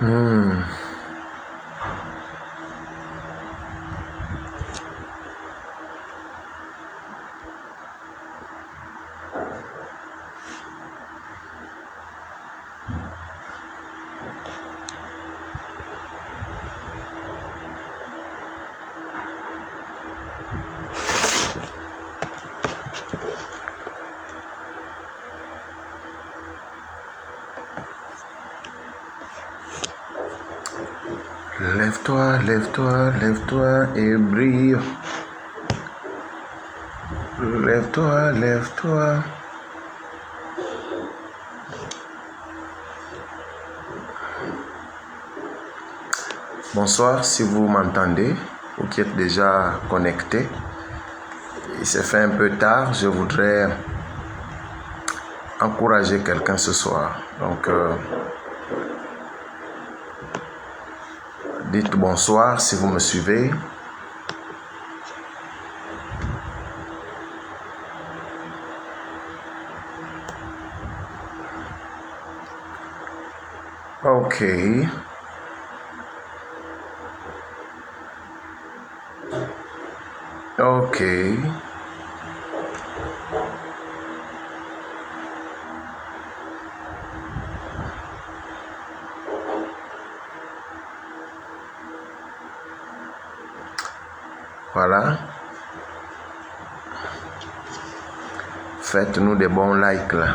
Hmm. Lève-toi, lève-toi, lève-toi et brille. Lève-toi, lève-toi. Bonsoir, si vous m'entendez, ou qui êtes déjà connecté. Il s'est fait un peu tard, je voudrais encourager quelqu'un ce soir. Donc, dites bonsoir si vous me suivez. Ok. Ok. Voilà. Faites-nous des bons likes là.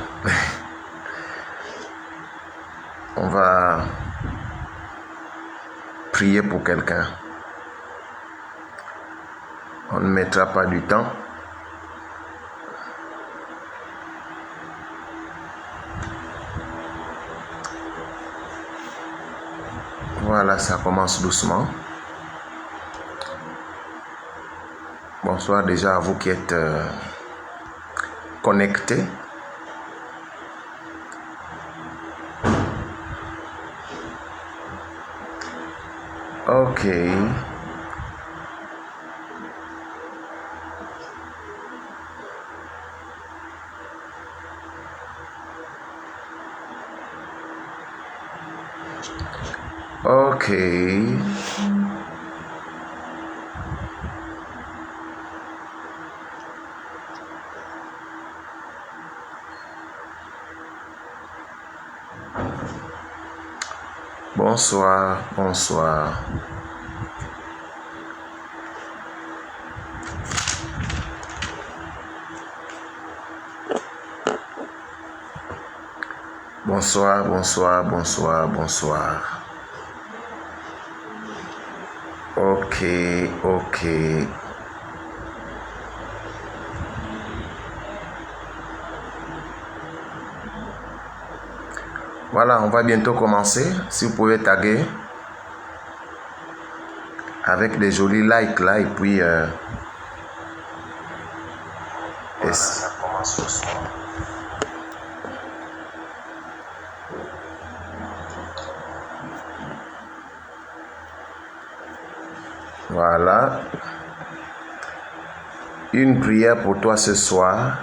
On va prier pour quelqu'un. On ne mettra pas du temps. Voilà, ça commence doucement. Bonsoir déjà à vous qui êtes connectés. Ok. Ok. Bonsoir, bonsoir. Bonsoir, bonsoir, bonsoir, bonsoir. Ok, ok. Voilà, on va bientôt commencer. Si vous pouvez taguer avec des jolis likes là et puis voilà, ça commence ce soir. Voilà. Une prière pour toi ce soir.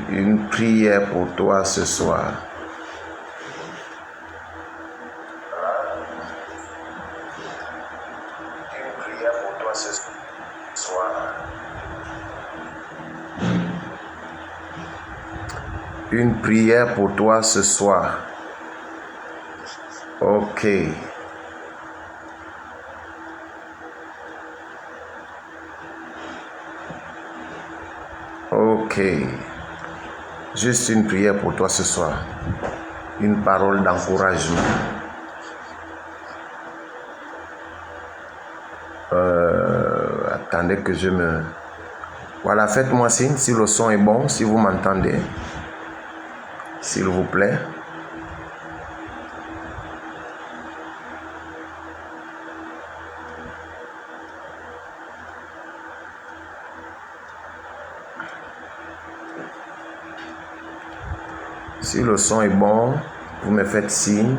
Une prière pour toi ce soir. Une prière pour toi ce soir. Une prière pour toi ce soir. Ok. Ok. Juste une prière pour toi ce soir. Une parole d'encouragement. Attendez que je me... Voilà, faites-moi signe si le son est bon, si vous m'entendez. S'il vous plaît. Si le son est bon, vous me faites signe.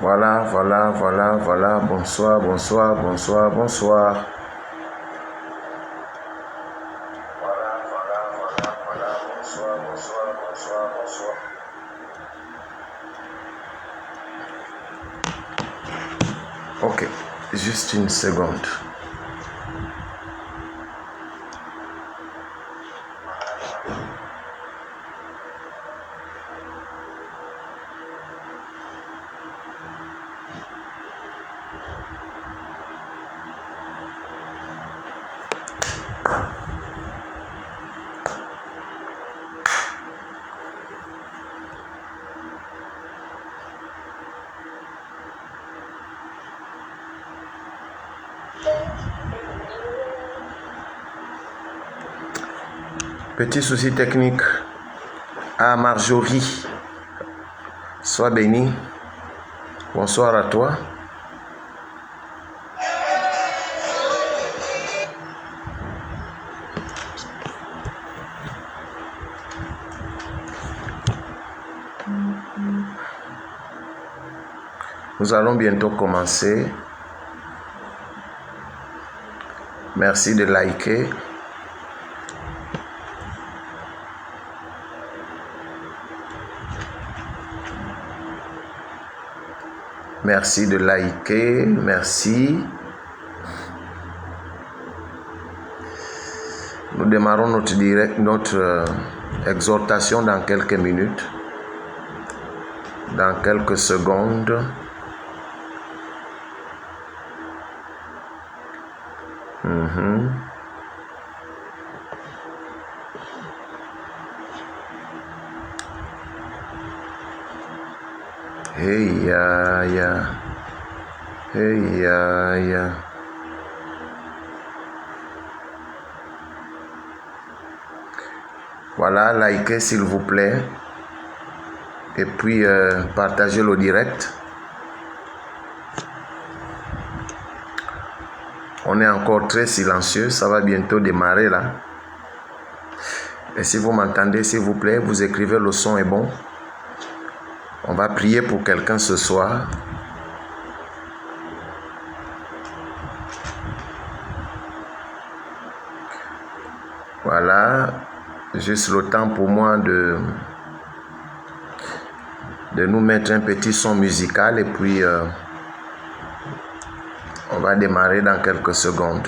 Voilà, voilà, voilà, voilà. Bonsoir, bonsoir, bonsoir, bonsoir. Voilà, voilà, voilà, voilà. Bonsoir, bonsoir, bonsoir, bonsoir. Ok, juste une seconde. Petit souci technique. Ah, Marjorie, sois bénie. Bonsoir à toi. Nous allons bientôt commencer. Merci de liker. Merci de liker. Merci. Nous démarrons notre direct, notre exhortation dans quelques minutes. Dans quelques secondes. Hey ya ya. Hey ya ya. Voilà, likez s'il vous plaît. Et puis partagez le direct. On est encore très silencieux, ça va bientôt démarrer là. Et si vous m'entendez, s'il vous plaît, vous écrivez le son est bon. On va prier pour quelqu'un ce soir. Voilà, juste le temps pour moi de nous mettre un petit son musical et puis on va démarrer dans quelques secondes.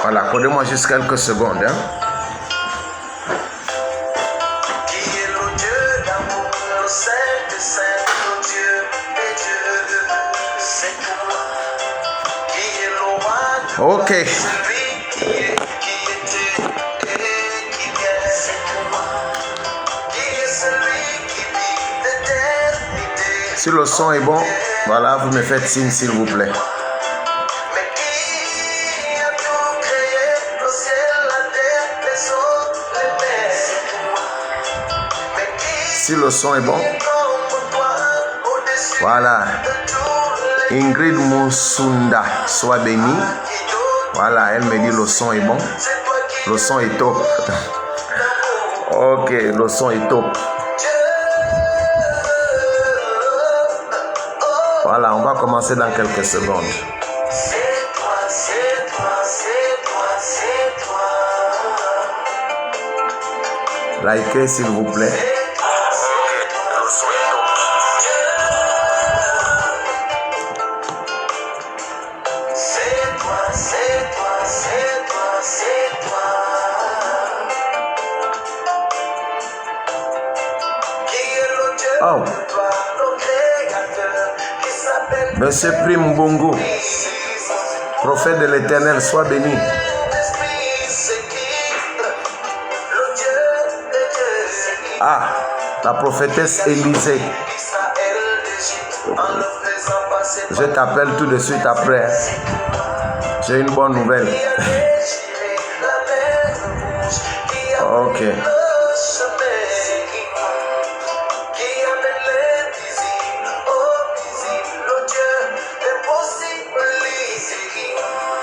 Voilà, accordez-moi juste quelques secondes. Hein. Ok. Si le son est bon, voilà, vous me faites signe s'il vous plaît. Si le son est bon, voilà. Ingrid Moussunda, sois bénie. Voilà, elle me dit le son est bon. Le son est top. Ok, le son est top. Voilà, on va commencer dans quelques secondes. Likez s'il vous plaît. Oh. Monsieur Prime Bongo, prophète de l'Éternel, sois béni. Ah, la prophétesse Élisée. Je t'appelle tout de suite après. J'ai une bonne nouvelle. Ok.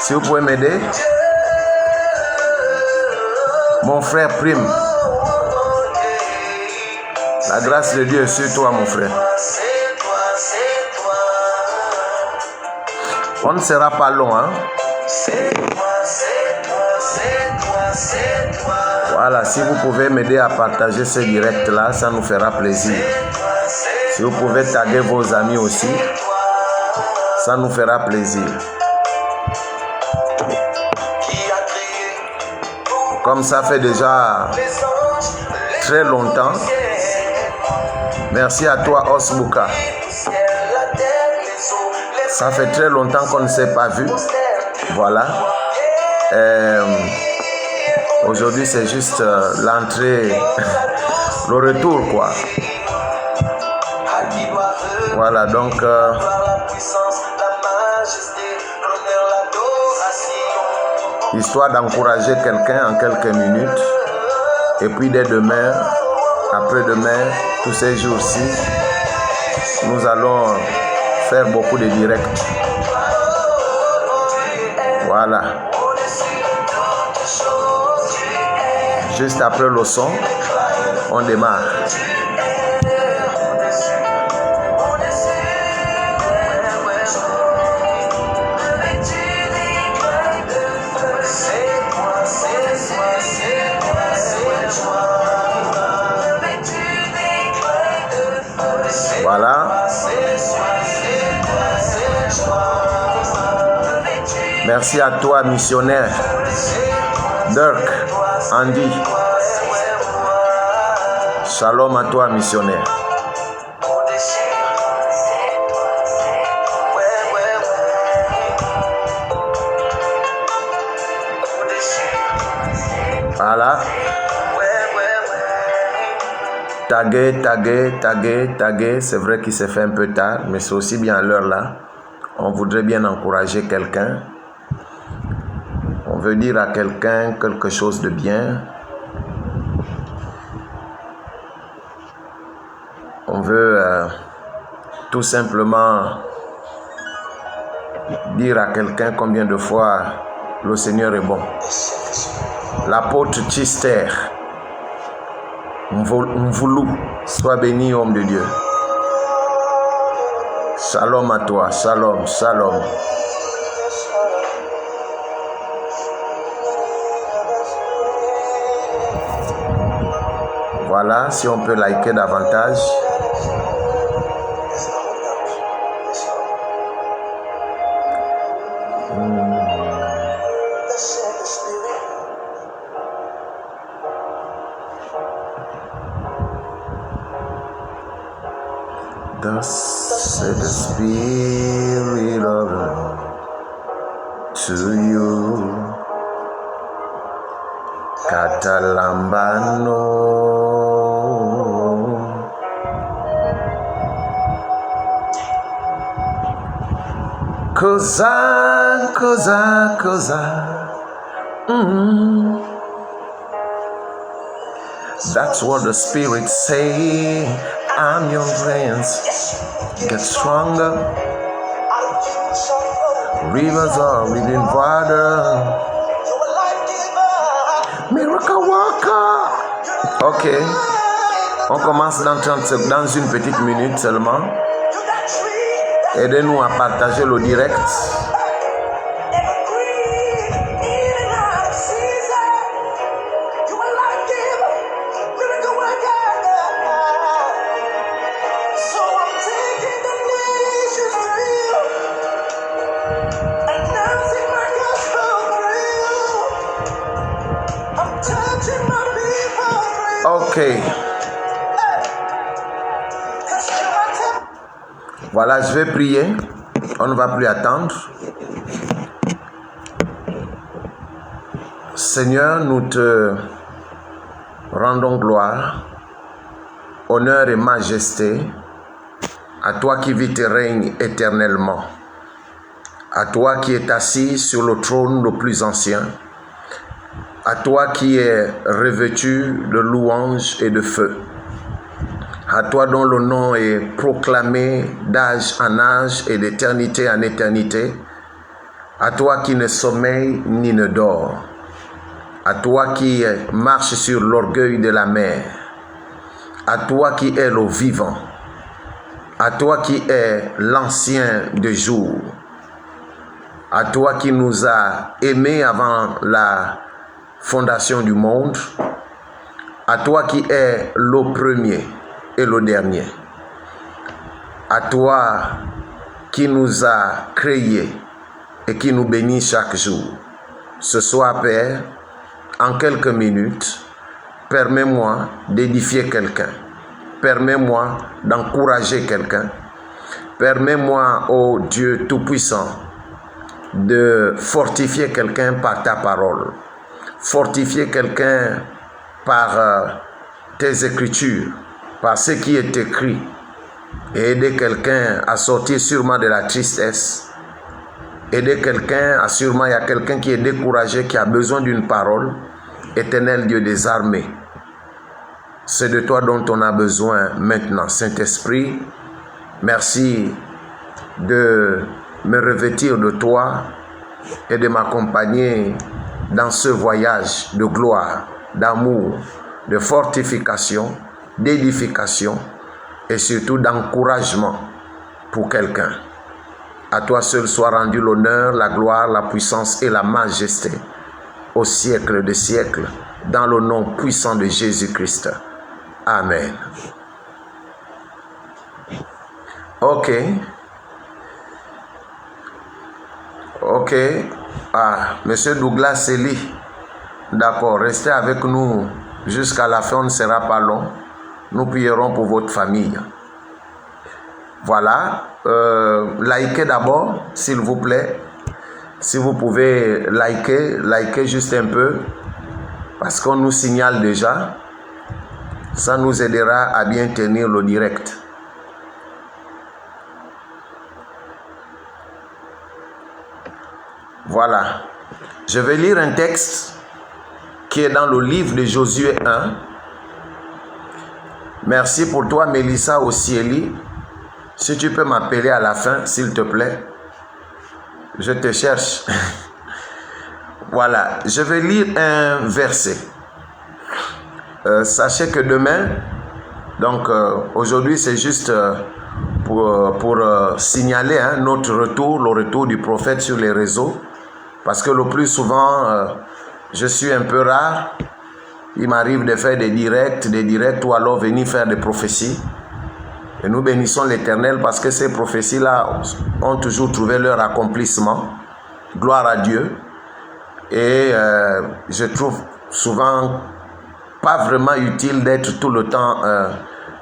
Si vous pouvez m'aider. Mon frère Prime. La grâce de Dieu est sur toi, mon frère. On ne sera pas long, hein? Voilà, si vous pouvez m'aider à partager ce direct-là, ça nous fera plaisir. Si vous pouvez taguer vos amis aussi, ça nous fera plaisir. Comme ça fait déjà très longtemps. Merci à toi, Osbuka. Ça fait très longtemps qu'on ne s'est pas vu. Voilà. Aujourd'hui, c'est juste l'entrée, le retour, quoi. Voilà, donc... histoire d'encourager quelqu'un en quelques minutes. Et puis dès demain, après-demain, tous ces jours-ci, nous allons faire beaucoup de directs. Voilà. Juste après le son, on démarre. Voilà. Merci à toi, missionnaire. Dirk, Andy. Shalom à toi, missionnaire. Voilà. Taguer. C'est vrai qu'il s'est fait un peu tard, mais c'est aussi bien à l'heure là. On voudrait bien encourager quelqu'un. On veut dire à quelqu'un quelque chose de bien. On veut tout simplement dire à quelqu'un combien de fois le Seigneur est bon. L'apôtre Chister, Mvoulou, sois béni, homme de Dieu. Shalom à toi, shalom, shalom. Voilà, si on peut liker davantage. Thus said the Spirit of the Lord to you, Catalambano. Cosa. That's what the Spirit say. I'm your friends. Get stronger. Rivers of living water. Miracle worker. Ok. On commence dans 30 secondes, dans une petite minute seulement. Aidez-nous à partager le direct. Ok. Voilà, je vais prier. On ne va plus attendre. Seigneur, nous te rendons gloire, honneur et majesté à toi qui vis et règnes éternellement, à toi qui es assis sur le trône le plus ancien, à toi qui es revêtu de louange et de feu, à toi dont le nom est proclamé d'âge en âge et d'éternité en éternité, à toi qui ne sommeille ni ne dort, à toi qui marche sur l'orgueil de la mer, à toi qui es le vivant, à toi qui es l'ancien des jours, à toi qui nous a aimés avant la fondation du monde, à toi qui es le premier et le dernier, à toi qui nous a créés et qui nous bénit chaque jour. Ce soir, Père, en quelques minutes, permets-moi d'édifier quelqu'un. Permets-moi d'encourager quelqu'un. Permets-moi, ô Dieu Tout-Puissant, de fortifier quelqu'un par ta parole. Fortifier quelqu'un par tes écritures, par ce qui est écrit. Et aider quelqu'un à sortir sûrement de la tristesse. Aider quelqu'un à sûrement, il y a quelqu'un qui est découragé, qui a besoin d'une parole. Éternel Dieu des armées, c'est de toi dont on a besoin maintenant. Saint-Esprit, merci de me revêtir de toi et de m'accompagner dans ce voyage de gloire, d'amour, de fortification, d'édification et surtout d'encouragement pour quelqu'un. À toi seul soit rendu l'honneur, la gloire, la puissance et la majesté au siècle des siècles, dans le nom puissant de Jésus-Christ. Amen. Ok. Monsieur Douglas Eli, d'accord, restez avec nous jusqu'à la fin, on ne sera pas long. Nous prierons pour votre famille. Voilà. Likez d'abord, s'il vous plaît. Si vous pouvez likez juste un peu, parce qu'on nous signale déjà. Ça nous aidera à bien tenir le direct. Voilà. Je vais lire un texte qui est dans le livre de Josué 1. Merci pour toi, Mélissa Osieli. Si tu peux m'appeler à la fin, s'il te plaît. Je te cherche. Voilà. Je vais lire un verset. Sachez que demain, donc aujourd'hui c'est juste pour signaler notre retour, le retour du prophète sur les réseaux, parce que le plus souvent je suis un peu rare. Il m'arrive de faire des directs ou alors venir faire des prophéties. Et nous bénissons l'Éternel parce que ces prophéties-là ont toujours trouvé leur accomplissement. Gloire à Dieu. Et je trouve souvent pas vraiment utile d'être tout le temps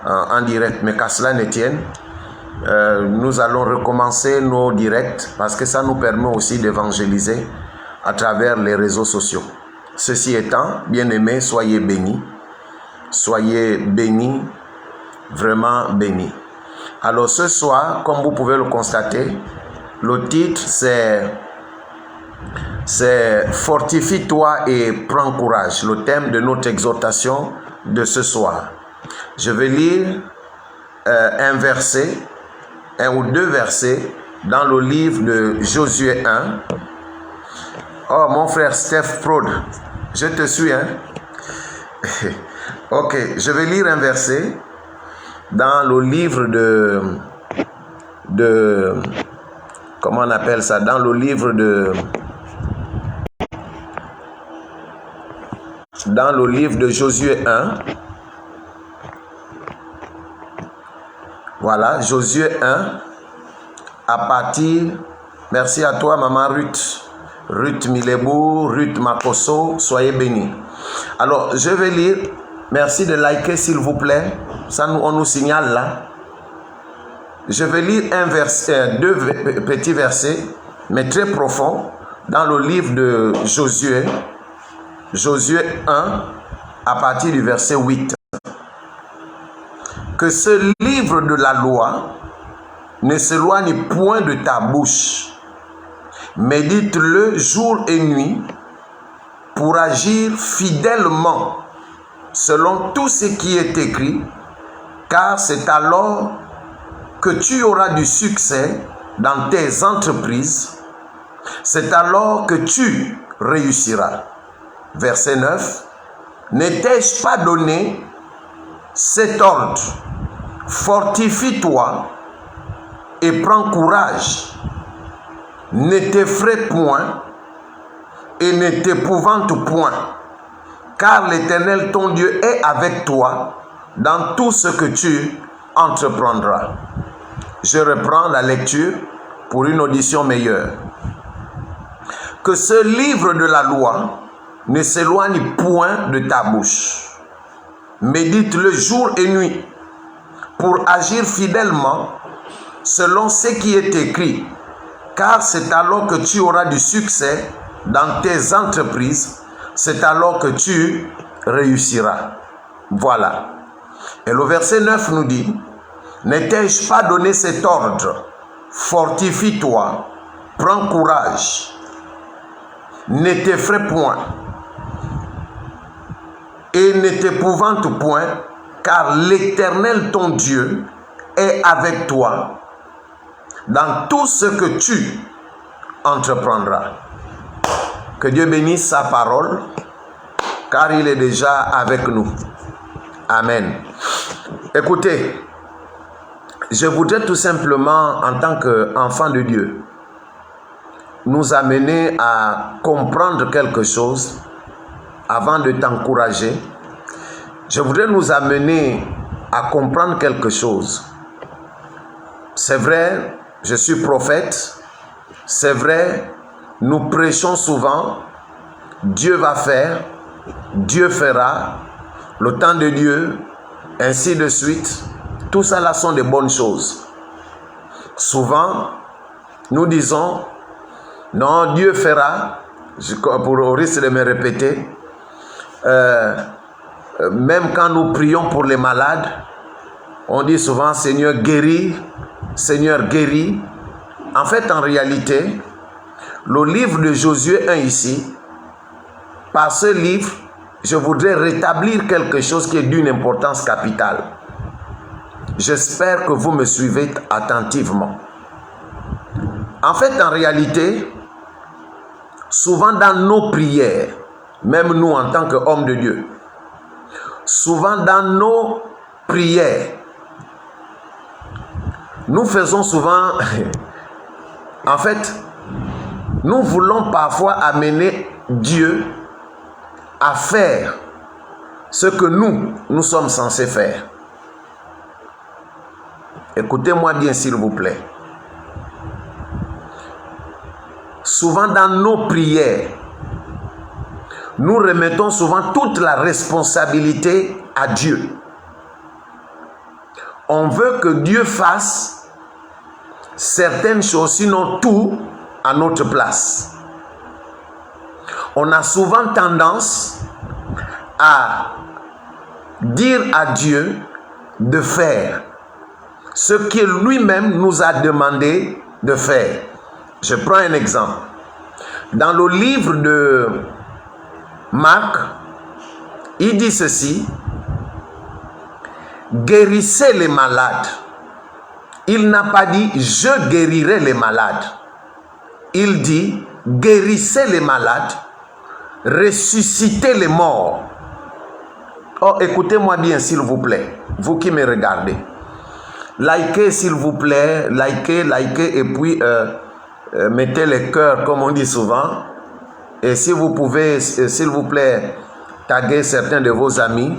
en direct, mais qu'à cela ne tienne, nous allons recommencer nos directs parce que ça nous permet aussi d'évangéliser à travers les réseaux sociaux. Ceci étant, bien-aimés, soyez bénis, vraiment bénis. Alors ce soir, comme vous pouvez le constater, le titre c'est Fortifie-toi et prends courage, le thème de notre exhortation de ce soir. Je vais lire un ou deux versets dans le livre de Josué 1. Oh, mon frère Steph Prod, je te suis, Ok, je vais lire un verset dans le livre de comment on appelle ça, dans le livre de Josué 1. Voilà, Josué 1, à partir, merci à toi maman Ruth Milebou, Ruth Makoso, soyez bénis. Alors, je vais lire, merci de liker s'il vous plaît, ça on nous signale là. Je vais lire deux petits versets, mais très profonds, dans le livre de Josué 1, à partir du verset 8. Que ce livre de la loi ne s'éloigne point de ta bouche. Médite-le jour et nuit pour agir fidèlement selon tout ce qui est écrit, car c'est alors que tu auras du succès dans tes entreprises C'est alors que tu réussiras. Verset 9. Ne t'ai-je pas donné cet ordre? Fortifie-toi et prends courage. Ne t'effraie point et ne t'épouvante point, car l'Éternel ton Dieu est avec toi dans tout ce que tu entreprendras. Je reprends la lecture pour une audition meilleure. Que ce livre de la loi ne s'éloigne point de ta bouche. Médite-le jour et nuit pour agir fidèlement selon ce qui est écrit, car c'est alors que tu auras du succès dans tes entreprises, c'est alors que tu réussiras. Voilà. Et le verset 9 nous dit, ne t'ai-je pas donné cet ordre? Fortifie-toi, prends courage, ne t'effraie point et ne t'épouvante point, car l'Éternel ton Dieu est avec toi dans tout ce que tu entreprendras. Que Dieu bénisse sa parole, car il est déjà avec nous. Amen. Écoutez, je voudrais tout simplement, en tant qu'enfant de Dieu, nous amener à comprendre quelque chose avant de t'encourager. Je voudrais nous amener à comprendre quelque chose. C'est vrai, je suis prophète. C'est vrai, nous prêchons souvent. Dieu va faire, Dieu fera, le temps de Dieu, ainsi de suite. Tout ça là sont des bonnes choses. Souvent, nous disons, non, Dieu fera, pour au risque de me répéter, même quand nous prions pour les malades, on dit souvent, Seigneur guéris, Seigneur guéris. En fait, en réalité, le livre de Josué 1 ici, par ce livre, je voudrais rétablir quelque chose qui est d'une importance capitale. J'espère que vous me suivez attentivement. En fait, en réalité, souvent dans nos prières, même nous en tant qu'hommes de Dieu, souvent dans nos prières, nous faisons souvent, en fait, nous voulons parfois amener Dieu à faire ce que nous sommes censés faire. Écoutez-moi bien s'il vous plaît. Souvent dans nos prières, nous remettons souvent toute la responsabilité à Dieu. On veut que Dieu fasse certaines choses, sinon tout, à notre place. On a souvent tendance à dire à Dieu de faire ce qu'il lui-même nous a demandé de faire. Je prends un exemple. Dans le livre de Marc, il dit ceci: guérissez les malades. Il n'a pas dit je guérirai les malades. Il dit guérissez les malades, ressuscitez les morts. Oh, écoutez-moi bien s'il vous plaît, vous qui me regardez. Likez s'il vous plaît, likez et puis mettez les cœurs comme on dit souvent. Et si vous pouvez, s'il vous plaît, taguer certains de vos amis,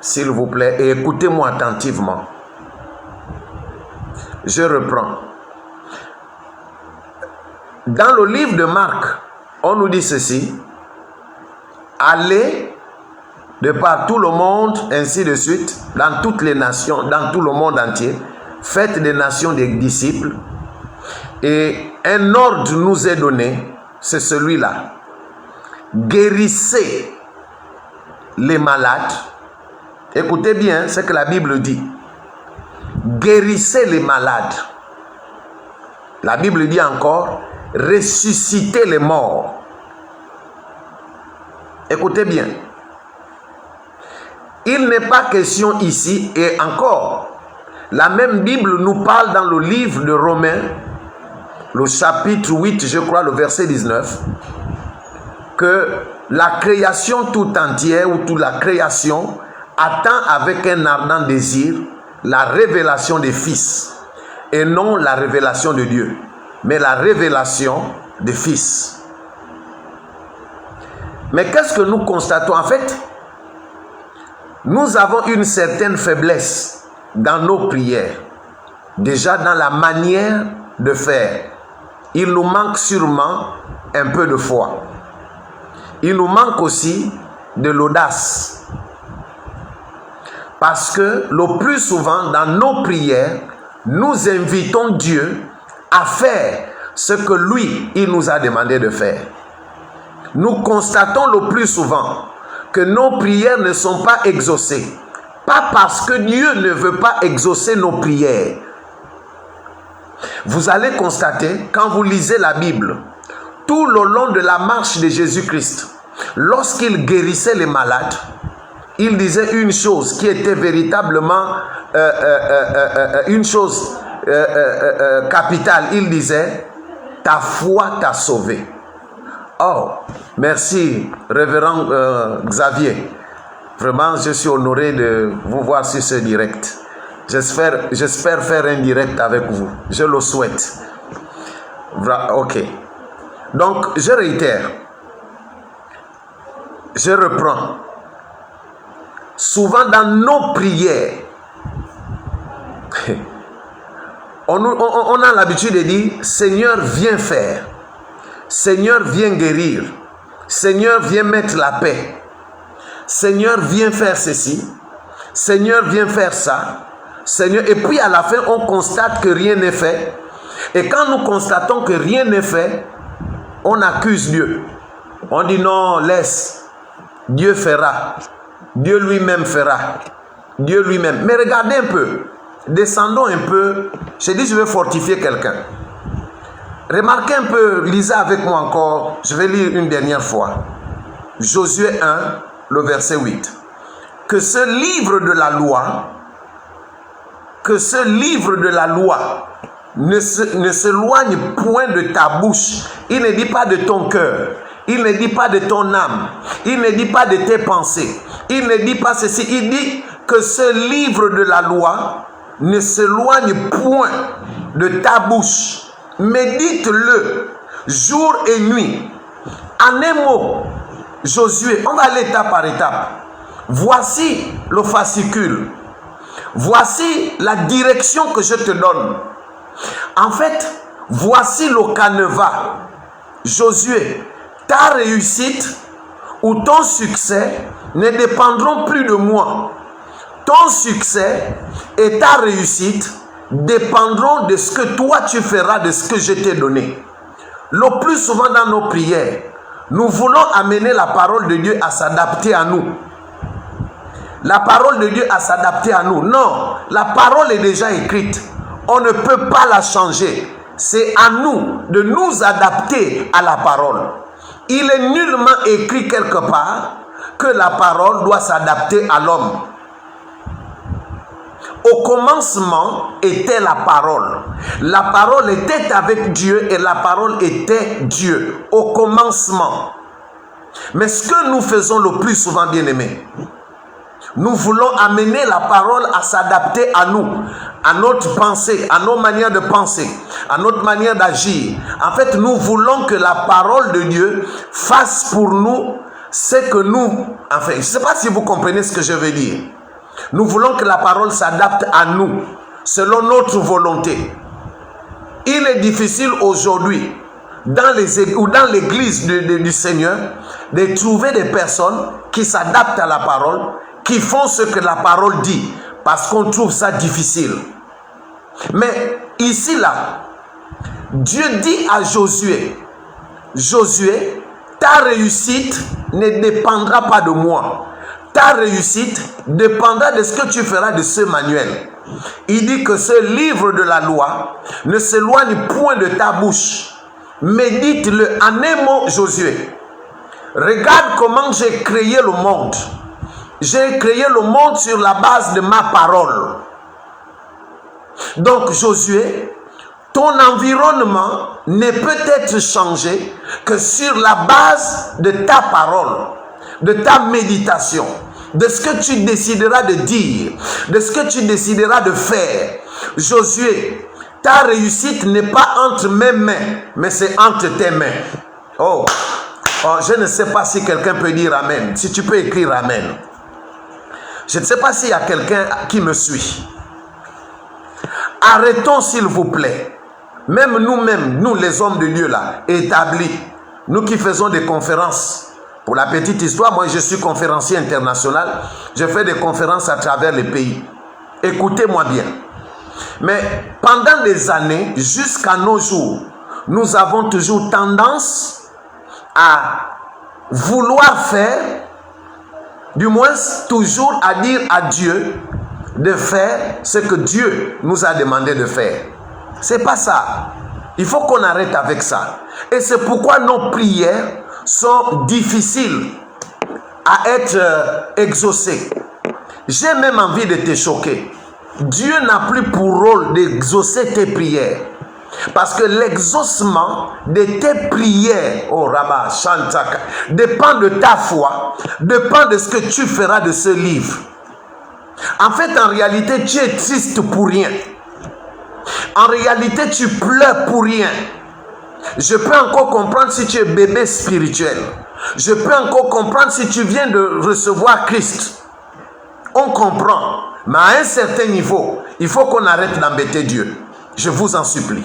s'il vous plaît, et écoutez-moi attentivement. Je reprends. Dans le livre de Marc, on nous dit ceci: allez de par tout le monde, ainsi de suite, dans toutes les nations, dans tout le monde entier, faites des nations des disciples. Et un ordre nous est donné, c'est celui-là: guérissez les malades. Écoutez bien ce que la Bible dit. Guérissez les malades. La Bible dit encore: ressuscitez les morts. Écoutez bien. Il n'est pas question ici, et encore, la même Bible nous parle dans le livre de Romains, le chapitre 8, je crois, le verset 19, que la création tout entière ou toute la création attend avec un ardent désir la révélation des fils et non la révélation de Dieu, mais la révélation des fils. Mais qu'est-ce que nous constatons? En fait, nous avons une certaine faiblesse dans nos prières, déjà dans la manière de faire. Il nous manque sûrement un peu de foi. Il nous manque aussi de l'audace. Parce que le plus souvent dans nos prières, nous invitons Dieu à faire ce que lui, il nous a demandé de faire. Nous constatons le plus souvent que nos prières ne sont pas exaucées. Pas parce que Dieu ne veut pas exaucer nos prières. Vous allez constater, quand vous lisez la Bible, tout le long de la marche de Jésus-Christ, lorsqu'il guérissait les malades, il disait une chose qui était véritablement une chose capitale. Il disait, ta foi t'a sauvé. Oh, merci, révérend Xavier. Vraiment, je suis honoré de vous voir sur ce direct. J'espère faire un direct avec vous. Je le souhaite. Ok. Donc, je réitère. Je reprends. Souvent dans nos prières, on a l'habitude de dire, Seigneur, viens faire. Seigneur, viens guérir. Seigneur, viens mettre la paix. Seigneur, viens faire ceci. Seigneur, viens faire ça. Seigneur, et puis à la fin, on constate que rien n'est fait. Et quand nous constatons que rien n'est fait, on accuse Dieu. On dit non, laisse. Dieu fera. Dieu lui-même fera. Dieu lui-même. Mais regardez un peu. Descendons un peu. Je dis, je vais fortifier quelqu'un. Remarquez un peu, lisez avec moi encore. Je vais lire une dernière fois. Josué 1, le verset 8. Que ce livre de la loi, ne s'éloigne point de ta bouche. Il ne dit pas de ton cœur. Il ne dit pas de ton âme. Il ne dit pas de tes pensées. Il ne dit pas ceci. Il dit que ce livre de la loi ne s'éloigne point de ta bouche. Médite-le jour et nuit. En un mot, Josué, on va aller étape par étape. Voici le fascicule. Voici la direction que je te donne. En fait, voici le canevas. Josué, ta réussite ou ton succès ne dépendront plus de moi. Ton succès et ta réussite dépendront de ce que toi tu feras, de ce que je t'ai donné. Le plus souvent dans nos prières, nous voulons amener la parole de Dieu à s'adapter à nous. La parole de Dieu à s'adapter à nous. Non, la parole est déjà écrite. On ne peut pas la changer. C'est à nous de nous adapter à la parole. Il est nullement écrit quelque part que la parole doit s'adapter à l'homme. Au commencement était la parole. La parole était avec Dieu et la parole était Dieu. Au commencement. Mais ce que nous faisons le plus souvent, bien-aimés, nous voulons amener la parole à s'adapter à nous, à notre pensée, à nos manières de penser, à notre manière d'agir. En fait, nous voulons que la parole de Dieu fasse pour nous ce que nous... Enfin, je ne sais pas si vous comprenez ce que je veux dire. Nous voulons que la parole s'adapte à nous, selon notre volonté. Il est difficile aujourd'hui, dans l'église du Seigneur, de trouver des personnes qui s'adaptent à la parole, qui font ce que la parole dit, parce qu'on trouve ça difficile. Mais ici, là, Dieu dit à Josué, Josué, ta réussite ne dépendra pas de moi. Ta réussite dépendra de ce que tu feras de ce manuel. Il dit que ce livre de la loi ne s'éloigne point de ta bouche. Médite-le. En un mot, Josué, regarde comment j'ai créé le monde. J'ai créé le monde sur la base de ma parole. Donc, Josué, ton environnement ne peut être changé que sur la base de ta parole, de ta méditation, de ce que tu décideras de dire, de ce que tu décideras de faire. Josué, ta réussite n'est pas entre mes mains, mais c'est entre tes mains. Oh, je ne sais pas si quelqu'un peut dire Amen. Si tu peux écrire Amen. Je ne sais pas s'il y a quelqu'un qui me suit. Arrêtons s'il vous plaît. Même nous-mêmes, nous les hommes de Dieu là, établis, nous qui faisons des conférences. Pour la petite histoire, moi je suis conférencier international. Je fais des conférences à travers les pays. Écoutez-moi bien. Mais pendant des années, jusqu'à nos jours, nous avons toujours tendance à vouloir faire, du moins toujours à dire à Dieu de faire ce que Dieu nous a demandé de faire. C'est pas ça. Il faut qu'on arrête avec ça. Et c'est pourquoi nos prières sont difficiles à être exaucées. J'ai même envie de te choquer. Dieu n'a plus pour rôle d'exaucer tes prières. Parce que l'exaucement de tes prières, oh Rabba, Shantaka, dépend de ta foi, dépend de ce que tu feras de ce livre. En fait, en réalité, tu es triste pour rien. En réalité, tu pleures pour rien. Je peux encore comprendre si tu es bébé spirituel. Je peux encore comprendre si tu viens de recevoir Christ. On comprend. Mais à un certain niveau, il faut qu'on arrête d'embêter Dieu. Je vous en supplie.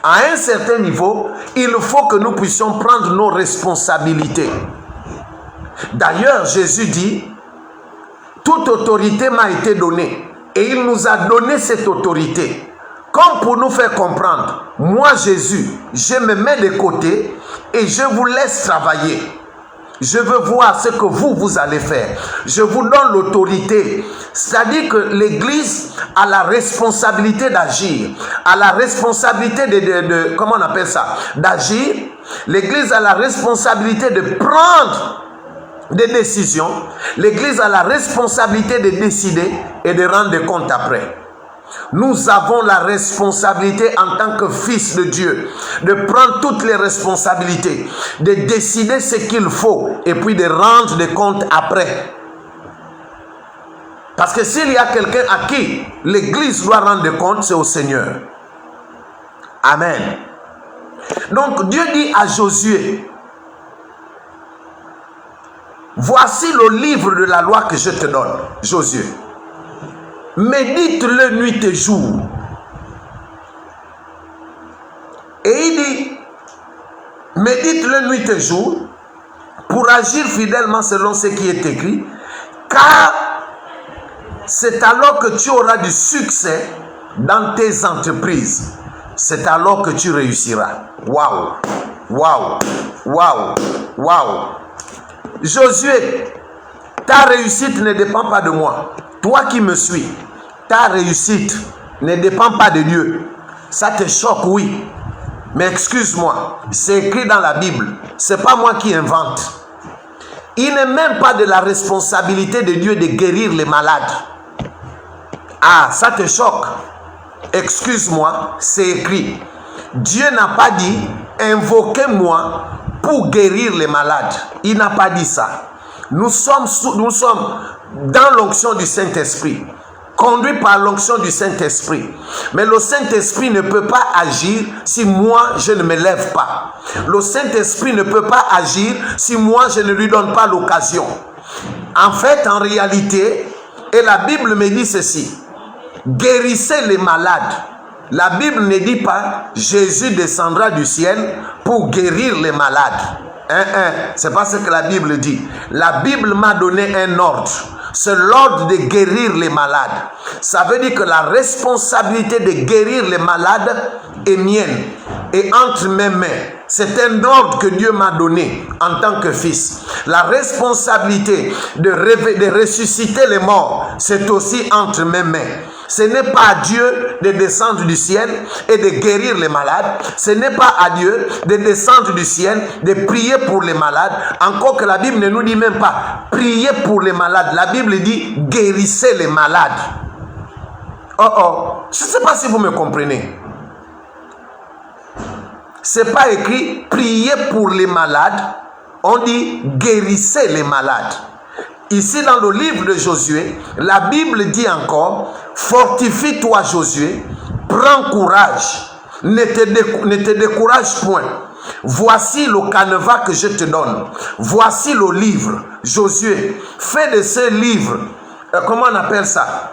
À un certain niveau, il faut que nous puissions prendre nos responsabilités. D'ailleurs, Jésus dit, toute autorité m'a été donnée. Et il nous a donné cette autorité. Comme pour nous faire comprendre, moi Jésus, je me mets de côté et je vous laisse travailler. Je veux voir ce que vous allez faire. Je vous donne l'autorité. C'est-à-dire que l'Église a la responsabilité d'agir. A la responsabilité de comment on appelle ça? D'agir. L'Église a la responsabilité de prendre des décisions. L'Église a la responsabilité de décider et de rendre des comptes après. Nous avons la responsabilité en tant que fils de Dieu de prendre toutes les responsabilités, de décider ce qu'il faut et puis de rendre des comptes après. Parce que s'il y a quelqu'un à qui l'Église doit rendre des comptes, c'est au Seigneur. Amen. Donc Dieu dit à Josué, voici le livre de la loi que je te donne, Josué. Médite-le nuit et jour. Et il dit, médite-le nuit et jour pour agir fidèlement selon ce qui est écrit, car c'est alors que tu auras du succès dans tes entreprises. C'est alors que tu réussiras. Waouh, waouh, waouh, waouh. Josué, ta réussite ne dépend pas de moi. Toi qui me suis, ta réussite ne dépend pas de Dieu. Ça te choque, oui. Mais excuse-moi, c'est écrit dans la Bible. Ce n'est pas moi qui invente. Il n'est même pas de la responsabilité de Dieu de guérir les malades. Ah, ça te choque. Excuse-moi, c'est écrit. Dieu n'a pas dit, invoquez-moi pour guérir les malades. Il n'a pas dit ça. Nous sommes dans l'onction du Saint-Esprit, conduit par l'onction du Saint-Esprit. Mais le Saint-Esprit ne peut pas agir si moi je ne me lève pas. Le Saint-Esprit ne peut pas agir si moi je ne lui donne pas l'occasion. En fait, en réalité, et la Bible me dit ceci, guérissez les malades. La Bible ne dit pas Jésus descendra du ciel pour guérir les malades. C'est pas ce que la Bible dit. La Bible m'a donné un ordre. C'est l'ordre de guérir les malades. Ça veut dire que la responsabilité de guérir les malades est mienne et entre mes mains. C'est un ordre que Dieu m'a donné en tant que fils. La responsabilité de ressusciter les morts, c'est aussi entre mes mains. Ce n'est pas à Dieu de descendre du ciel et de guérir les malades. Ce n'est pas à Dieu de descendre du ciel, de prier pour les malades. Encore que la Bible ne nous dit même pas prier pour les malades. La Bible dit guérissez les malades. Oh oh, je ne sais pas si vous me comprenez. c'est pas écrit priez pour les malades, on dit guérissez les malades. Ici dans le livre de Josué, la Bible dit encore, fortifie-toi Josué, prends courage, ne te décourage point. Voici le canevas que je te donne. Voici le livre, Josué. Fais de ce livre, comment on appelle ça?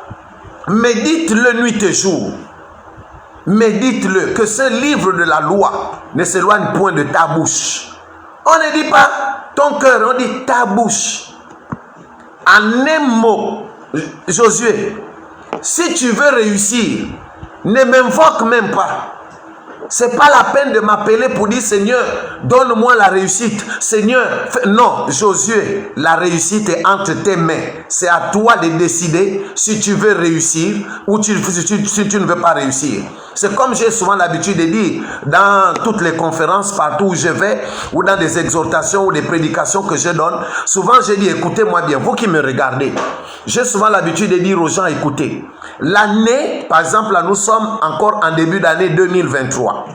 Médite-le nuit et jour. Médite-le, que ce livre de la loi ne s'éloigne point de ta bouche. On ne dit pas ton cœur, on dit ta bouche. En un mot, Josué, si tu veux réussir, ne m'invoque même pas. C'est pas la peine de m'appeler pour dire Seigneur, donne-moi la réussite. Seigneur, non, Josué, la réussite est entre tes mains. C'est à toi de décider si tu veux réussir ou si tu ne veux pas réussir. C'est comme j'ai souvent l'habitude de dire dans toutes les conférences, partout où je vais, ou dans des exhortations ou des prédications que je donne. Souvent, je dis, écoutez-moi bien, vous qui me regardez. J'ai souvent l'habitude de dire aux gens, écoutez, l'année, par exemple, là, nous sommes encore en début d'année 2023.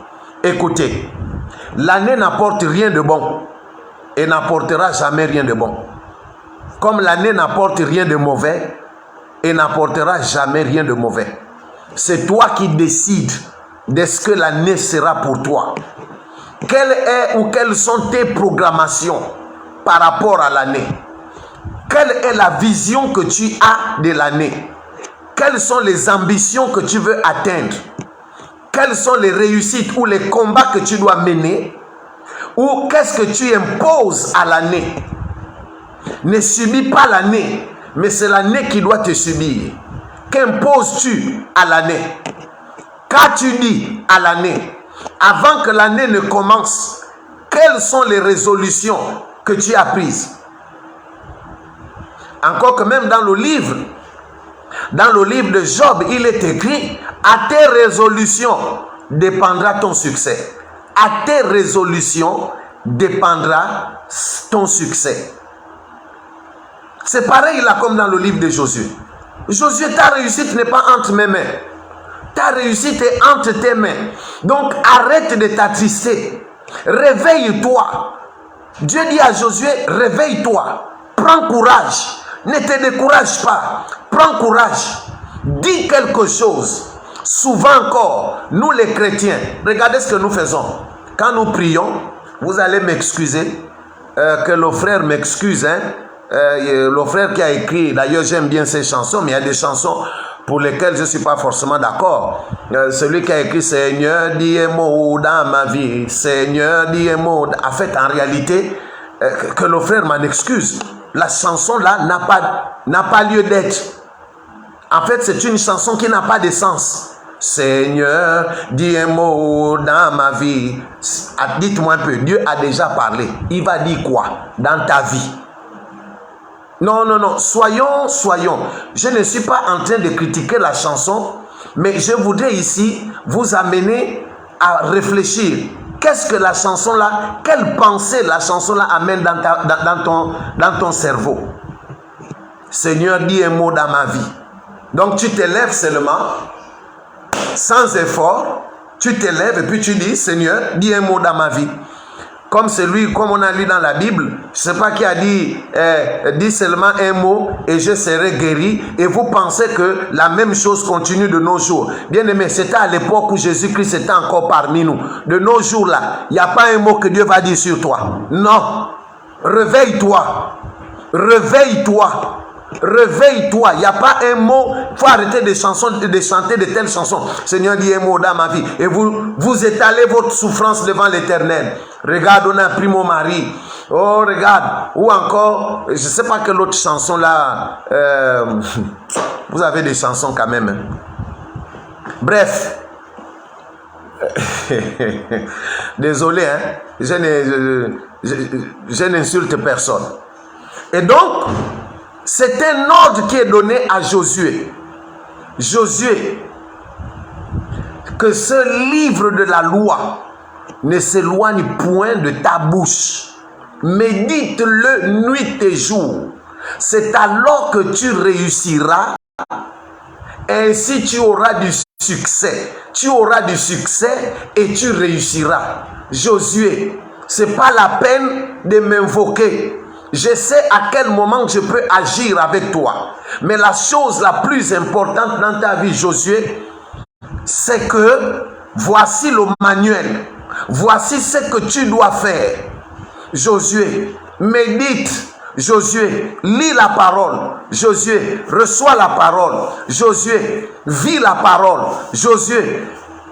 Écoutez, l'année n'apporte rien de bon et n'apportera jamais rien de bon. Comme l'année n'apporte rien de mauvais et n'apportera jamais rien de mauvais. C'est toi qui décides de ce que l'année sera pour toi. Quelle est ou quelles sont tes programmations par rapport à l'année? Quelle est la vision que tu as de l'année? Quelles sont les ambitions que tu veux atteindre? Quelles sont les réussites ou les combats que tu dois mener? Ou qu'est-ce que tu imposes à l'année? Ne subis pas l'année, mais c'est l'année qui doit te subir. Qu'imposes-tu à l'année? Qu'as-tu dit à l'année? Avant que l'année ne commence, quelles sont les résolutions que tu as prises? Encore que même dans le livre de Job, il est écrit, à tes résolutions dépendra ton succès. À tes résolutions dépendra ton succès. C'est pareil là comme dans le livre de Josué. Josué, ta réussite n'est pas entre mes mains. Ta réussite est entre tes mains. Donc arrête de t'attrister. Réveille-toi. Dieu dit à Josué, réveille-toi. Prends courage. Ne te décourage pas. Prends courage. Dis quelque chose. Souvent encore, nous les chrétiens, regardez ce que nous faisons. Quand nous prions, vous allez m'excuser, que le frère m'excuse, hein. Le frère qui a écrit, d'ailleurs j'aime bien ces chansons, mais il y a des chansons pour lesquelles je ne suis pas forcément d'accord. Celui qui a écrit Seigneur, dis un mot dans ma vie, Seigneur, dis un mot. En fait, en réalité, que le frère m'en excuse. La chanson là n'a pas lieu d'être. En fait, c'est une chanson qui n'a pas de sens. Seigneur, dis un mot dans ma vie. Dites-moi un peu, Dieu a déjà parlé. Il va dire quoi dans ta vie? Non, non, non, soyons. Je ne suis pas en train de critiquer la chanson, mais je voudrais ici vous amener à réfléchir. Qu'est-ce que la chanson là, quelle pensée la chanson là amène dans ton cerveau? Seigneur, dis un mot dans ma vie. Donc tu te lèves seulement, sans effort, tu te lèves et puis tu dis, Seigneur, dis un mot dans ma vie. Comme on a lu dans la Bible, je ne sais pas qui a dit, dis seulement un mot et je serai guéri. Et vous pensez que la même chose continue de nos jours. Bien aimé, c'était à l'époque où Jésus-Christ était encore parmi nous. De nos jours là, il n'y a pas un mot que Dieu va dire sur toi. Non. Réveille-toi. Réveille-toi. Réveille-toi. Il n'y a pas un mot. Il faut arrêter de chanter de telles chansons. Seigneur, dis un mot dans ma vie. Et vous étalez votre souffrance devant l'Éternel. Regarde, on a pris mon mari. Oh, regarde. Ou encore, je ne sais pas quelle autre chanson là. Vous avez des chansons quand même. Hein. Bref. Désolé, hein. Je n'insulte personne. Et donc, c'est un ordre qui est donné à Josué. Josué, que ce livre de la loi ne s'éloigne point de ta bouche. Médite-le nuit et jour. C'est alors que tu réussiras. Ainsi tu auras du succès. Tu auras du succès et tu réussiras. Josué, ce n'est pas la peine de m'invoquer. Je sais à quel moment je peux agir avec toi. Mais la chose la plus importante dans ta vie, Josué, c'est que voici le manuel. Voici ce que tu dois faire. Josué, médite. Josué, lis la parole. Josué, reçois la parole. Josué, vis la parole. Josué,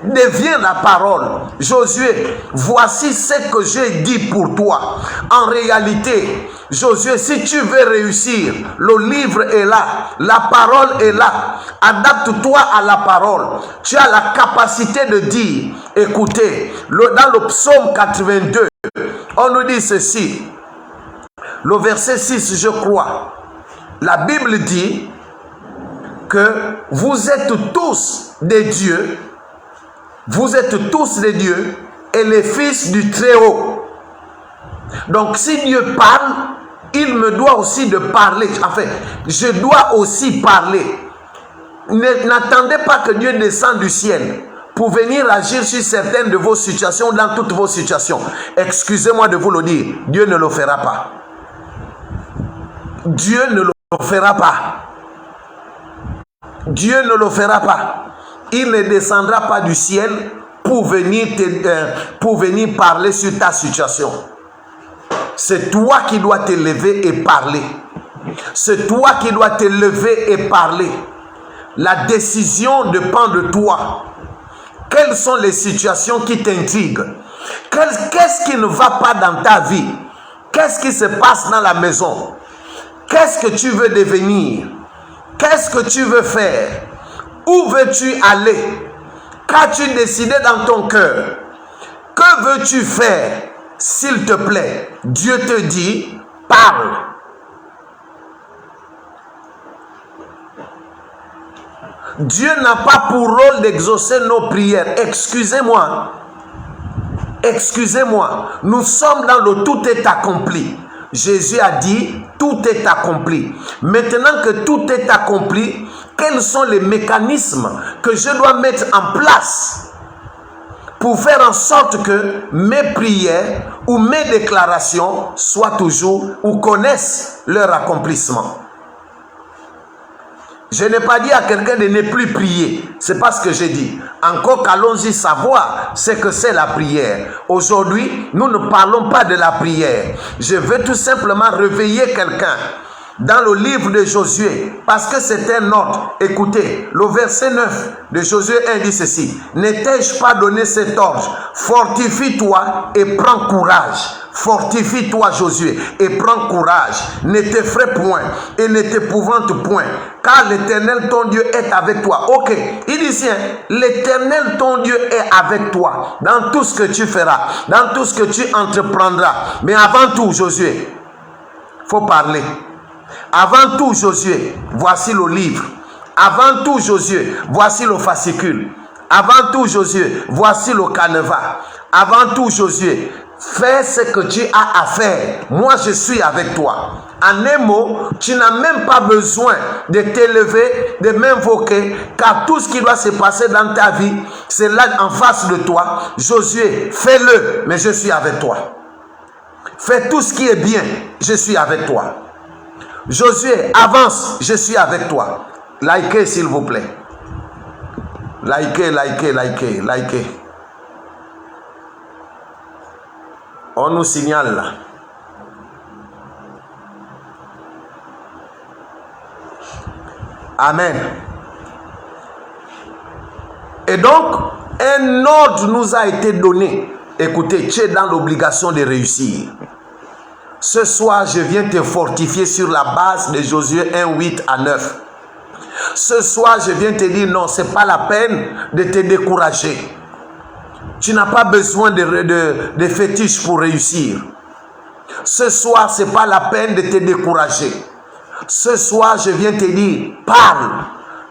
deviens la parole. Josué, voici ce que j'ai dit pour toi. En réalité, Josué, si tu veux réussir, le livre est là, la parole est là. Adapte-toi à la parole. Tu as la capacité de dire, écoutez, dans le psaume 82, on nous dit ceci, le verset 6, je crois. La Bible dit que vous êtes tous des dieux. Vous êtes tous des dieux et les fils du Très-Haut. Donc si Dieu parle, il me doit aussi de parler. Enfin, je dois aussi parler. N'attendez pas que Dieu descende du ciel pour venir agir sur certaines de vos situations, dans toutes vos situations. Excusez-moi de vous le dire, Dieu ne le fera pas. Dieu ne le fera pas. Dieu ne le fera pas. Il ne descendra pas du ciel pour venir parler sur ta situation. C'est toi qui dois te lever et parler. C'est toi qui dois te lever et parler. La décision dépend de toi. Quelles sont les situations qui t'intriguent? Qu'est-ce qui ne va pas dans ta vie? Qu'est-ce qui se passe dans la maison? Qu'est-ce que tu veux devenir? Qu'est-ce que tu veux faire? Où veux-tu aller? Qu'as-tu décidé dans ton cœur? Que veux-tu faire? S'il te plaît, Dieu te dit, parle. Dieu n'a pas pour rôle d'exaucer nos prières. Excusez-moi. Excusez-moi. Nous sommes dans le tout est accompli. Jésus a dit, tout est accompli. Maintenant que tout est accompli, quels sont les mécanismes que je dois mettre en place pour faire en sorte que mes prières ou mes déclarations soient toujours ou connaissent leur accomplissement? Je n'ai pas dit à quelqu'un de ne plus prier. C'est pas ce que j'ai dit. Encore qu'allons-y savoir ce que c'est la prière. Aujourd'hui, nous ne parlons pas de la prière. Je veux tout simplement réveiller quelqu'un dans le livre de Josué, parce que c'est un ordre. Écoutez, le verset 9 de Josué 1 dit ceci: ne t'ai-je pas donné cet ordre? Fortifie-toi et prends courage. Fortifie-toi, Josué, et prends courage. Ne t'effraie point et ne t'épouvante point, car l'Éternel ton Dieu est avec toi. Ok, il dit ici, l'Éternel ton Dieu est avec toi dans tout ce que tu feras, dans tout ce que tu entreprendras. Mais avant tout, Josué, il faut parler. Avant tout, Josué, voici le livre. Avant tout, Josué, voici le fascicule. Avant tout, Josué, voici le canevas. Avant tout, Josué, fais ce que tu as à faire. Moi, je suis avec toi. En un mot, tu n'as même pas besoin de t'élever, de m'invoquer, car tout ce qui doit se passer dans ta vie, c'est là en face de toi. Josué, fais-le, mais je suis avec toi. Fais tout ce qui est bien, je suis avec toi. Josué, avance, je suis avec toi. Likez, s'il vous plaît. Likez, likez, likez, likez. On nous signale là. Amen. Et donc, un ordre nous a été donné. Écoutez, tu es dans l'obligation de réussir. Ce soir, je viens te fortifier sur la base de Josué 1, 8 à 9. Ce soir, je viens te dire non, ce n'est pas la peine de te décourager. Tu n'as pas besoin de fétiches pour réussir. Ce soir, ce n'est pas la peine de te décourager. Ce soir, je viens te dire, parle.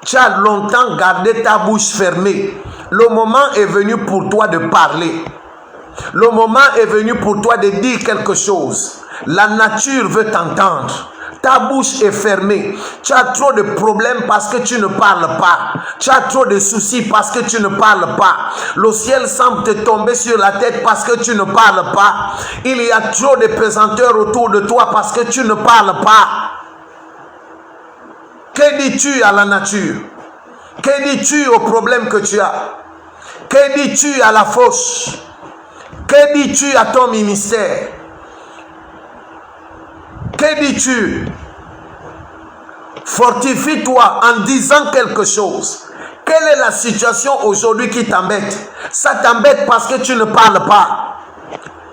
Tu as longtemps gardé ta bouche fermée. Le moment est venu pour toi de parler. Le moment est venu pour toi de dire quelque chose. La nature veut t'entendre. Ta bouche est fermée. Tu as trop de problèmes parce que tu ne parles pas. Tu as trop de soucis parce que tu ne parles pas. Le ciel semble te tomber sur la tête parce que tu ne parles pas. Il y a trop de pesanteurs autour de toi parce que tu ne parles pas. Que dis-tu à la nature? Que dis-tu aux problèmes que tu as? Que dis-tu à la fauche? Que dis-tu à ton ministère? Que dis-tu? Fortifie-toi en disant quelque chose. Quelle est la situation aujourd'hui qui t'embête? Ça t'embête parce que tu ne parles pas.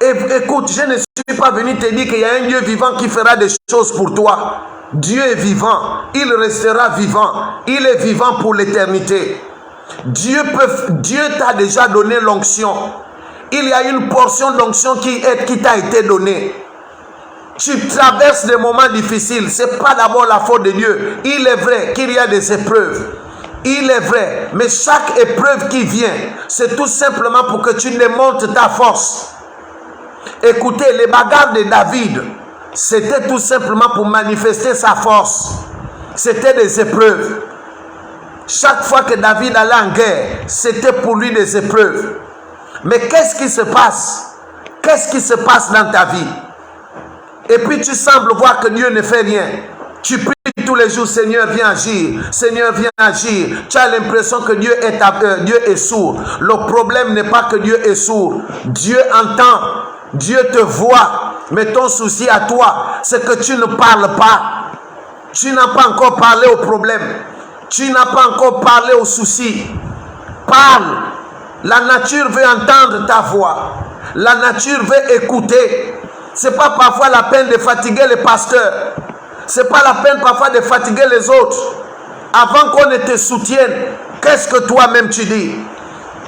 Écoute, je ne suis pas venu te dire qu'il y a un Dieu vivant qui fera des choses pour toi. Dieu est vivant, il restera vivant, il est vivant pour l'éternité. Dieu t'a déjà donné l'onction. Il y a une portion d'onction qui t'a été donnée. Tu traverses des moments difficiles, ce n'est pas d'abord la faute de Dieu. Il est vrai qu'il y a des épreuves. Il est vrai, mais chaque épreuve qui vient, c'est tout simplement pour que tu démontres ta force. Écoutez, les bagarres de David, c'était tout simplement pour manifester sa force. C'était des épreuves. Chaque fois que David allait en guerre, c'était pour lui des épreuves. Mais qu'est-ce qui se passe? Qu'est-ce qui se passe dans ta vie? Et puis tu sembles voir que Dieu ne fait rien. Tu pries tous les jours, Seigneur, viens agir. Seigneur, viens agir. Tu as l'impression que Dieu est sourd. Le problème n'est pas que Dieu est sourd. Dieu entend. Dieu te voit. Mais ton souci à toi, c'est que tu ne parles pas. Tu n'as pas encore parlé au problème. Tu n'as pas encore parlé aux soucis. Parle. La nature veut entendre ta voix. La nature veut écouter. Ce n'est pas parfois la peine de fatiguer les pasteurs. Ce n'est pas la peine parfois de fatiguer les autres. Avant qu'on ne te soutienne, qu'est-ce que toi-même tu dis?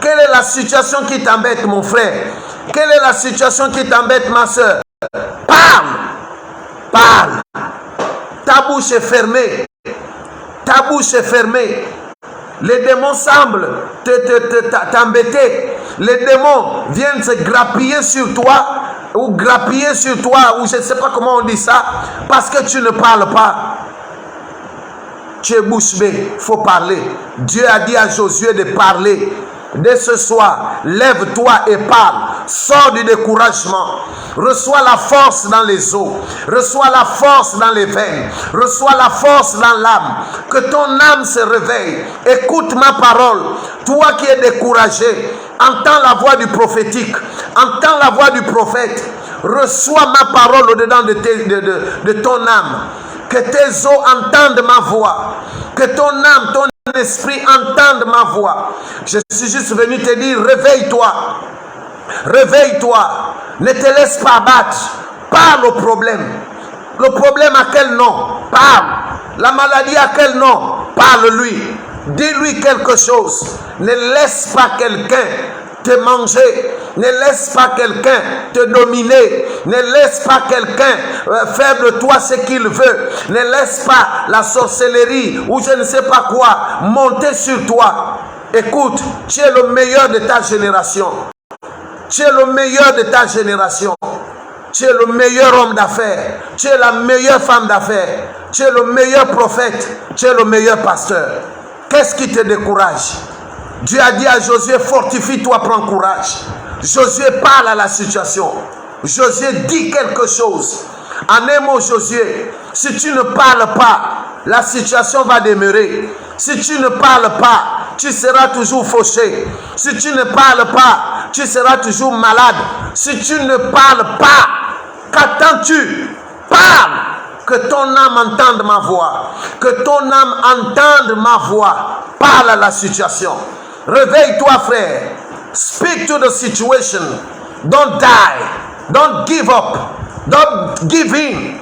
Quelle est la situation qui t'embête, mon frère? Quelle est la situation qui t'embête, ma soeur? Parle! Parle! Ta bouche est fermée. Ta bouche est fermée. Les démons semblent t'embêter. Les démons viennent se grappiller sur toi, ou grappiller sur toi, ou je ne sais pas comment on dit ça, parce que tu ne parles pas. Tu es bouche bée, il faut parler. Dieu a dit à Josué de parler. Dès ce soir, lève-toi et parle. Sors du découragement. Reçois la force dans les os. Reçois la force dans les veines. Reçois la force dans l'âme. Que ton âme se réveille. Écoute ma parole. Toi qui es découragé, entends la voix du prophétique. Entends la voix du prophète. Reçois ma parole au-dedans de ton âme. Que tes os entendent ma voix. Que ton âme, ton esprit entende ma voix. Je suis juste venu te dire, réveille-toi. Réveille-toi. Ne te laisse pas abattre. Parle au problème. Le problème à quel nom? Parle. La maladie à quel nom? Parle-lui. Dis-lui quelque chose. Ne laisse pas quelqu'un te manger. Ne laisse pas quelqu'un te dominer. Ne laisse pas quelqu'un faire de toi ce qu'il veut. Ne laisse pas la sorcellerie ou je ne sais pas quoi monter sur toi. Écoute, tu es le meilleur de ta génération. Tu es le meilleur de ta génération. Tu es le meilleur homme d'affaires. Tu es la meilleure femme d'affaires. Tu es le meilleur prophète. Tu es le meilleur pasteur. Qu'est-ce qui te décourage? Dieu a dit à Josué, fortifie-toi, prends courage. Josué parle à la situation. Josué dit quelque chose. En un mot, Josué, si tu ne parles pas, la situation va demeurer. Si tu ne parles pas, tu seras toujours fauché. Si tu ne parles pas, tu seras toujours malade. Si tu ne parles pas, qu'attends-tu? Parle! Que ton âme entende ma voix. Que ton âme entende ma voix. Parle à la situation. Réveille-toi, frère. Speak to the situation. Don't die. Don't give up. Don't give in.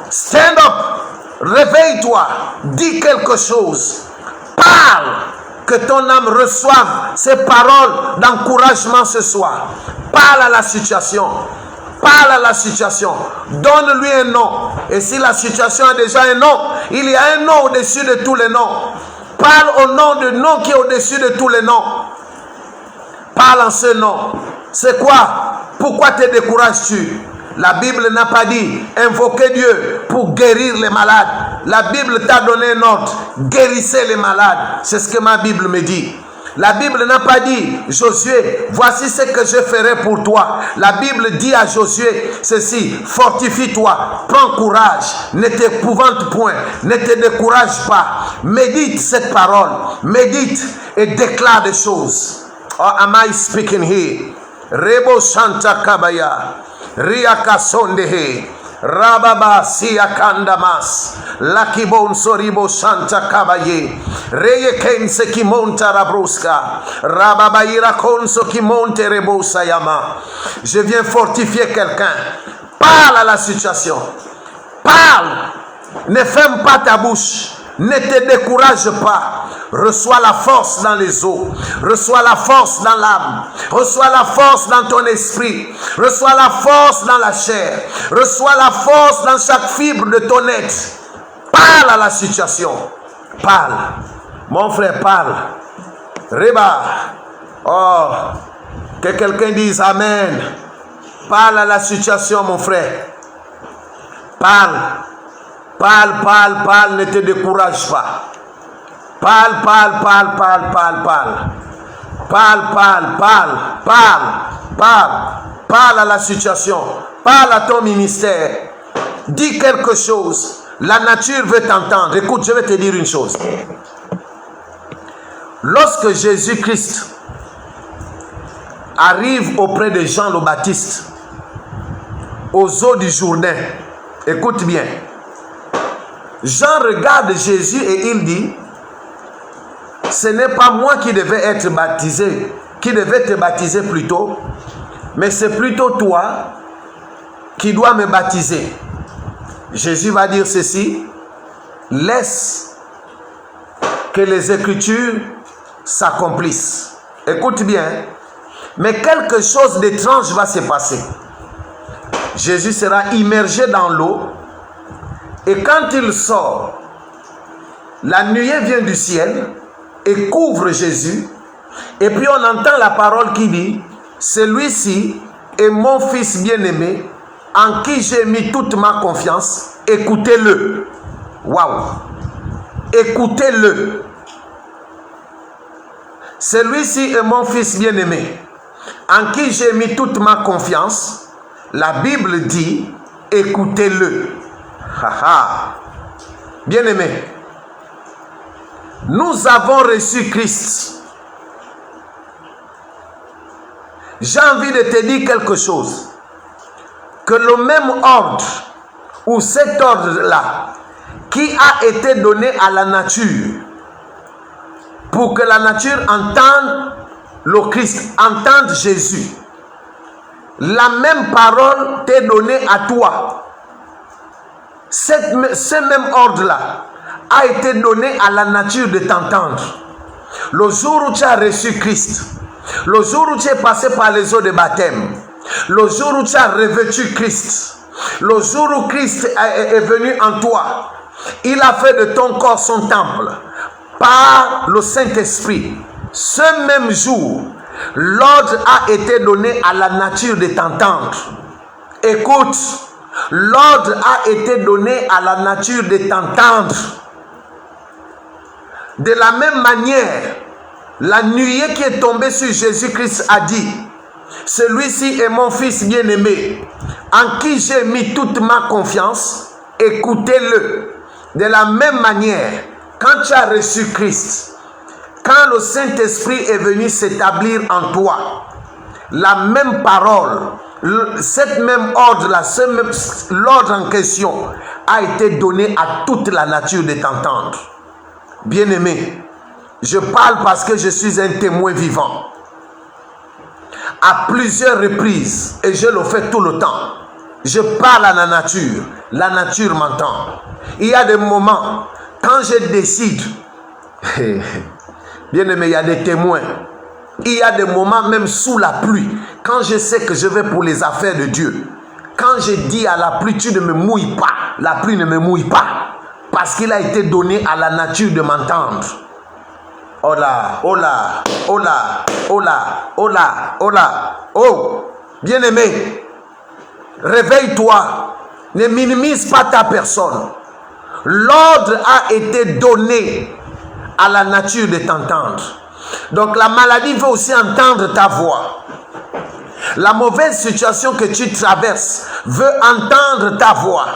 Stand up. Réveille-toi. Dis quelque chose. Parle. Que ton âme reçoive ces paroles d'encouragement ce soir. Parle à la situation. Parle à la situation. Donne-lui un nom. Et si la situation a déjà un nom, il y a un nom au-dessus de tous les noms. Parle au nom de nom qui est au-dessus de tous les noms. Parle en ce nom. C'est quoi? Pourquoi te décourages-tu? La Bible n'a pas dit invoquer Dieu pour guérir les malades. La Bible t'a donné un ordre, guérissez les malades. C'est ce que ma Bible me dit. La Bible n'a pas dit, Josué, voici ce que je ferai pour toi. La Bible dit à Josué ceci, fortifie-toi, prends courage, ne t'épouvante point, ne te décourage pas. Médite cette parole, médite et déclare des choses. Oh, am I speaking here? Rebo Santa Kabaya, Riaka Sondehe. Rababa siya kandamas lakibon soribo shanta kabaye reye kense ki monta rabruska rababa ira konso ki monte rebosa yama. Je viens fortifier quelqu'un. Parle à la situation. Parle. Ne ferme pas ta bouche. Ne te décourage pas. Reçois la force dans les os. Reçois la force dans l'âme. Reçois la force dans ton esprit. Reçois la force dans la chair. Reçois la force dans chaque fibre de ton être. Parle à la situation. Parle. Mon frère, parle. Reba. Oh. Que quelqu'un dise Amen. Parle à la situation, mon frère. Parle. Parle, parle, parle, ne te décourage pas. Parle, parle, parle, parle, parle, parle. Parle, parle, parle, parle, parle. Parle à la situation. Parle à ton ministère. Dis quelque chose. La nature veut t'entendre. Écoute, je vais te dire une chose. Lorsque Jésus-Christ arrive auprès de Jean le Baptiste, aux eaux du Jourdain, écoute bien. Jean regarde Jésus et il dit, ce n'est pas moi qui devais être baptisé, qui devais te baptiser plutôt, mais c'est plutôt toi qui dois me baptiser. Jésus va dire ceci, laisse que les Écritures s'accomplissent. Écoute bien, mais quelque chose d'étrange va se passer. Jésus sera immergé dans l'eau. Et quand il sort, la nuée vient du ciel et couvre Jésus. Et puis on entend la parole qui dit, celui-ci est mon fils bien-aimé, en qui j'ai mis toute ma confiance. Écoutez-le. Waouh! Écoutez-le. Celui-ci est mon fils bien-aimé, en qui j'ai mis toute ma confiance. La Bible dit, écoutez-le. Bien-aimé, nous avons reçu Christ. J'ai envie de te dire quelque chose. Que le même ordre, ou cet ordre-là, qui a été donné à la nature, pour que la nature entende le Christ, entende Jésus, la même parole t'est donnée à toi. Ce même ordre-là a été donné à la nature de t'entendre. Le jour où tu as reçu Christ, le jour où tu es passé par les eaux de baptême, le jour où tu as revêtu Christ, le jour où Christ est venu en toi, il a fait de ton corps son temple par le Saint-Esprit. Ce même jour, l'ordre a été donné à la nature de t'entendre. Écoute, l'ordre a été donné à la nature de t'entendre. De la même manière, la nuée qui est tombée sur Jésus-Christ a dit, celui-ci est mon fils bien-aimé, en qui j'ai mis toute ma confiance, écoutez-le. De la même manière, quand tu as reçu Christ, quand le Saint-Esprit est venu s'établir en toi, la même parole, cette même ordre-là, l'ordre en question a été donné à toute la nature de t'entendre. Bien-aimé, je parle parce que je suis un témoin vivant. À plusieurs reprises, et je le fais tout le temps, je parle à la nature m'entend. Il y a des moments, quand je décide, bien-aimé, il y a des témoins. Il y a des moments même sous la pluie, quand je sais que je vais pour les affaires de Dieu. Quand je dis à la pluie, tu ne me mouilles pas, la pluie ne me mouille pas. Parce qu'il a été donné à la nature de m'entendre. Oh là, oh là, oh là, oh là, oh là, oh là, oh, bien-aimé, Réveille-toi. Ne minimise pas ta personne. L'ordre a été donné à la nature de t'entendre. Donc la maladie veut aussi entendre ta voix. La mauvaise situation que tu traverses veut entendre ta voix.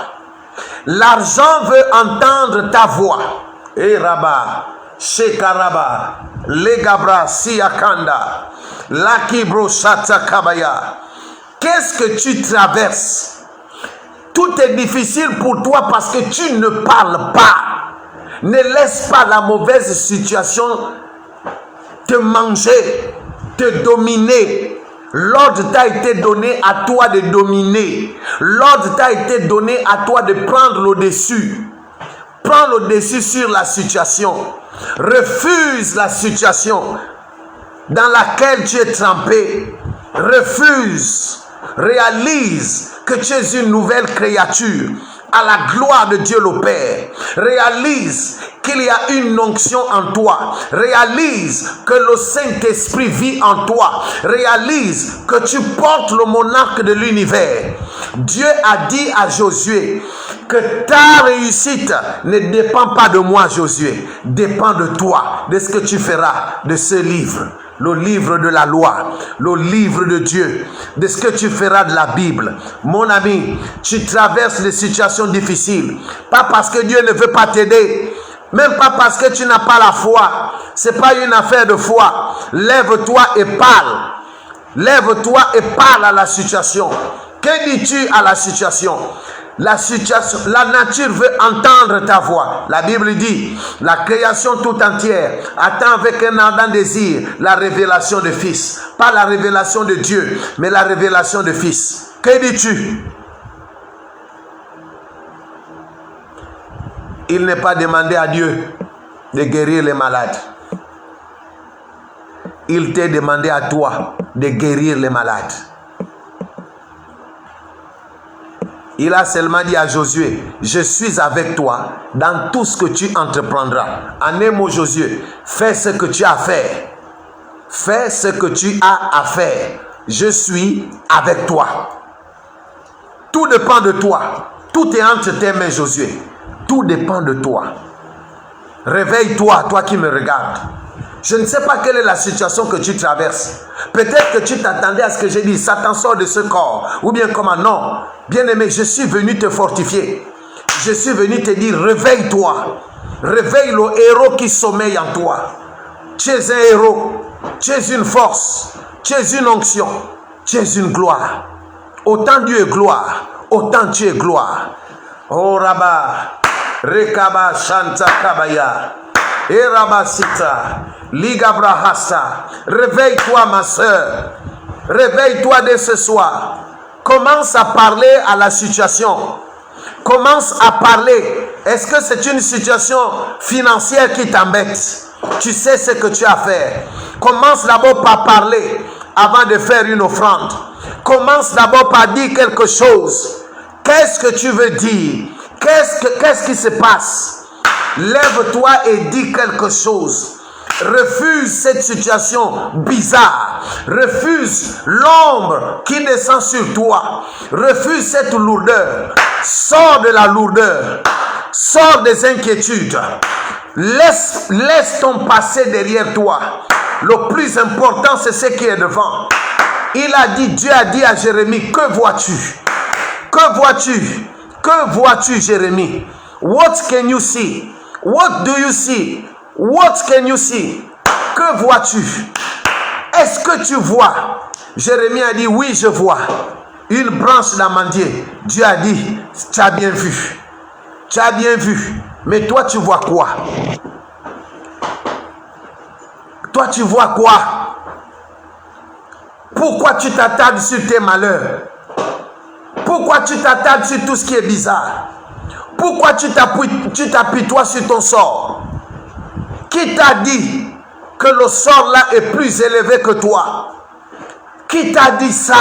L'argent veut entendre ta voix. Et Rabba, Shekaraba, Legabra, Siakanda, Lakibro, Shata Kabaya. Qu'est-ce que tu traverses? Tout est difficile pour toi parce que tu ne parles pas. Ne laisse pas la mauvaise situation te manger, te dominer. L'ordre t'a été donné à toi de dominer. L'ordre t'a été donné à toi de prendre le dessus. Prends le dessus sur la situation. Refuse la situation dans laquelle tu es trempé. Refuse. Réalise que tu es une nouvelle créature à la gloire de Dieu le Père. Réalise qu'il y a une onction en toi. Réalise que le Saint-Esprit vit en toi. Réalise que tu portes le monarque de l'univers. Dieu a dit à Josué que ta réussite ne dépend pas de moi, Josué. Dépend de toi, de ce que tu feras de ce livre. Le livre de la loi, le livre de Dieu, de ce que tu feras de la Bible. Mon ami, tu traverses des situations difficiles. Pas parce que Dieu ne veut pas t'aider, même pas parce que tu n'as pas la foi. Ce n'est pas une affaire de foi. Lève-toi et parle. Lève-toi et parle à la situation. Que dis-tu à la situation? La nature veut entendre ta voix. La Bible dit, la création tout entière attend avec un ardent désir la révélation de Fils. Pas la révélation de Dieu, mais la révélation de Fils. Que dis-tu? Il n'est pas demandé à Dieu de guérir les malades. Il t'est demandé à toi de guérir les malades. Il a seulement dit à Josué, je suis avec toi dans tout ce que tu entreprendras. En un mot, Josué, fais ce que tu as à faire. Fais ce que tu as à faire. Je suis avec toi. Tout dépend de toi. Tout est entre tes mains, Josué. Tout dépend de toi. Réveille-toi, toi qui me regardes. Je ne sais pas quelle est la situation que tu traverses. Peut-être que tu t'attendais à ce que j'ai dit. Satan sort de ce corps. Ou bien comment? Non. Bien-aimé, je suis venu te fortifier. Je suis venu te dire, réveille-toi. Réveille le héros qui sommeille en toi. Tu es un héros. Tu es une force. Tu es une onction. Tu es une gloire. Autant Dieu est gloire, autant tu es gloire. Oh Rabba, Rekaba Shanta Kabaya, Eraba Sita, Ligabrahasa. Réveille-toi ma soeur. Réveille-toi dès ce soir. Commence à parler à la situation. Commence à parler. Est-ce que c'est une situation financière qui t'embête? Tu sais ce que tu as à faire. Commence d'abord par parler avant de faire une offrande. Commence d'abord par dire quelque chose. Qu'est-ce que tu veux dire? Qu'est-ce qui se passe? Lève-toi et dis quelque chose. Refuse cette situation bizarre. Refuse l'ombre qui descend sur toi. Refuse cette lourdeur. Sors de la lourdeur. Sors des inquiétudes. Laisse ton passé derrière toi. Le plus important, c'est ce qui est devant. Il a dit, Dieu a dit à Jérémie, que vois-tu? Que vois-tu? Que vois-tu, Jérémie? What can you see? What do you see? What can you see? Que vois-tu? Est-ce que tu vois? Jérémie a dit, oui, je vois. Une branche d'amandier. Dieu a dit, tu as bien vu. Tu as bien vu. Mais toi, tu vois quoi? Toi, tu vois quoi? Pourquoi tu t'attardes sur tes malheurs? Pourquoi tu t'attardes sur tout ce qui est bizarre? Pourquoi tu t'appuies-toi sur ton sort? Qui t'a dit que le sort là est plus élevé que toi? Qui t'a dit ça?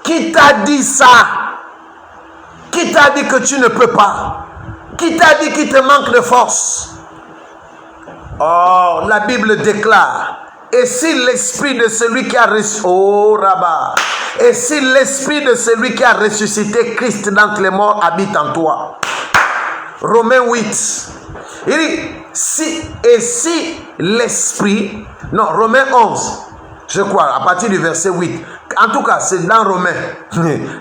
Qui t'a dit ça? Qui t'a dit que tu ne peux pas? Qui t'a dit qu'il te manque de force? Oh, la Bible déclare Et si l'esprit de celui qui a ressuscité, oh Rabat, et si l'esprit de celui qui a ressuscité Christ d'entre les morts habite en toi. Romains 8. Il dit, si l'esprit, non, Romains 11, je crois, à partir du verset 8. En tout cas, c'est dans Romains.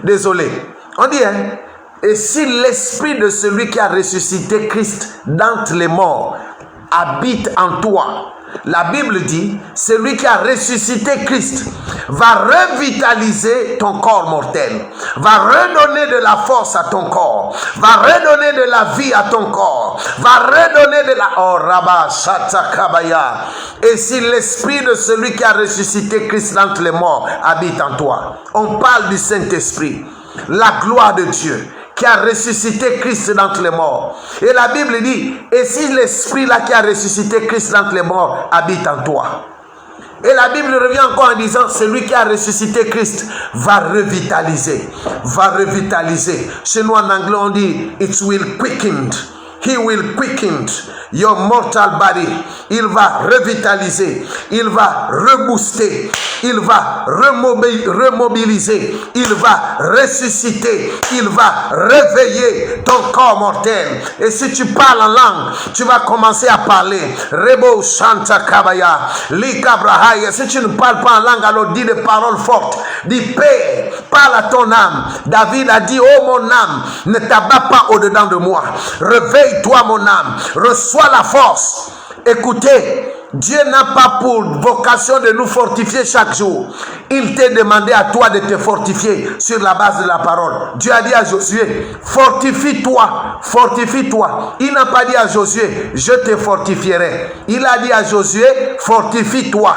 Désolé. On dit, hein, et si l'esprit de celui qui a ressuscité Christ d'entre les morts habite en toi, la Bible dit, celui qui a ressuscité Christ va revitaliser ton corps mortel, va redonner de la force à ton corps, va redonner de la vie à ton corps, va redonner de la... Oh, Rabba, Shata, Kabaya. Et si l'esprit de celui qui a ressuscité Christ d'entre les morts habite en toi, on parle du Saint-Esprit, la gloire de Dieu, qui a ressuscité Christ d'entre les morts. Et la Bible dit, et si l'esprit là qui a ressuscité Christ d'entre les morts habite en toi. Et la Bible revient encore en disant, celui qui a ressuscité Christ va revitaliser. Va revitaliser. Chez nous en anglais on dit, it will quicken. He will quicken your mortal body. Il va revitaliser. Il va rebooster. Il va remobiliser. Il va ressusciter. Il va réveiller ton corps mortel. Et si tu parles en langue, tu vas commencer à parler. Rebo Shanta Kabaya. Likabrahaya. Si tu ne parles pas en langue, alors dis des paroles fortes. Dis paix. Parle à ton âme. David a dit, oh mon âme, ne t'abats pas au-dedans de moi. Réveille-toi mon âme. Reçois la force. Écoutez, Dieu n'a pas pour vocation de nous fortifier chaque jour. Il t'a demandé à toi de te fortifier sur la base de la parole. Dieu a dit à Josué, fortifie-toi, fortifie-toi. Il n'a pas dit à Josué, je te fortifierai. Il a dit à Josué, fortifie-toi.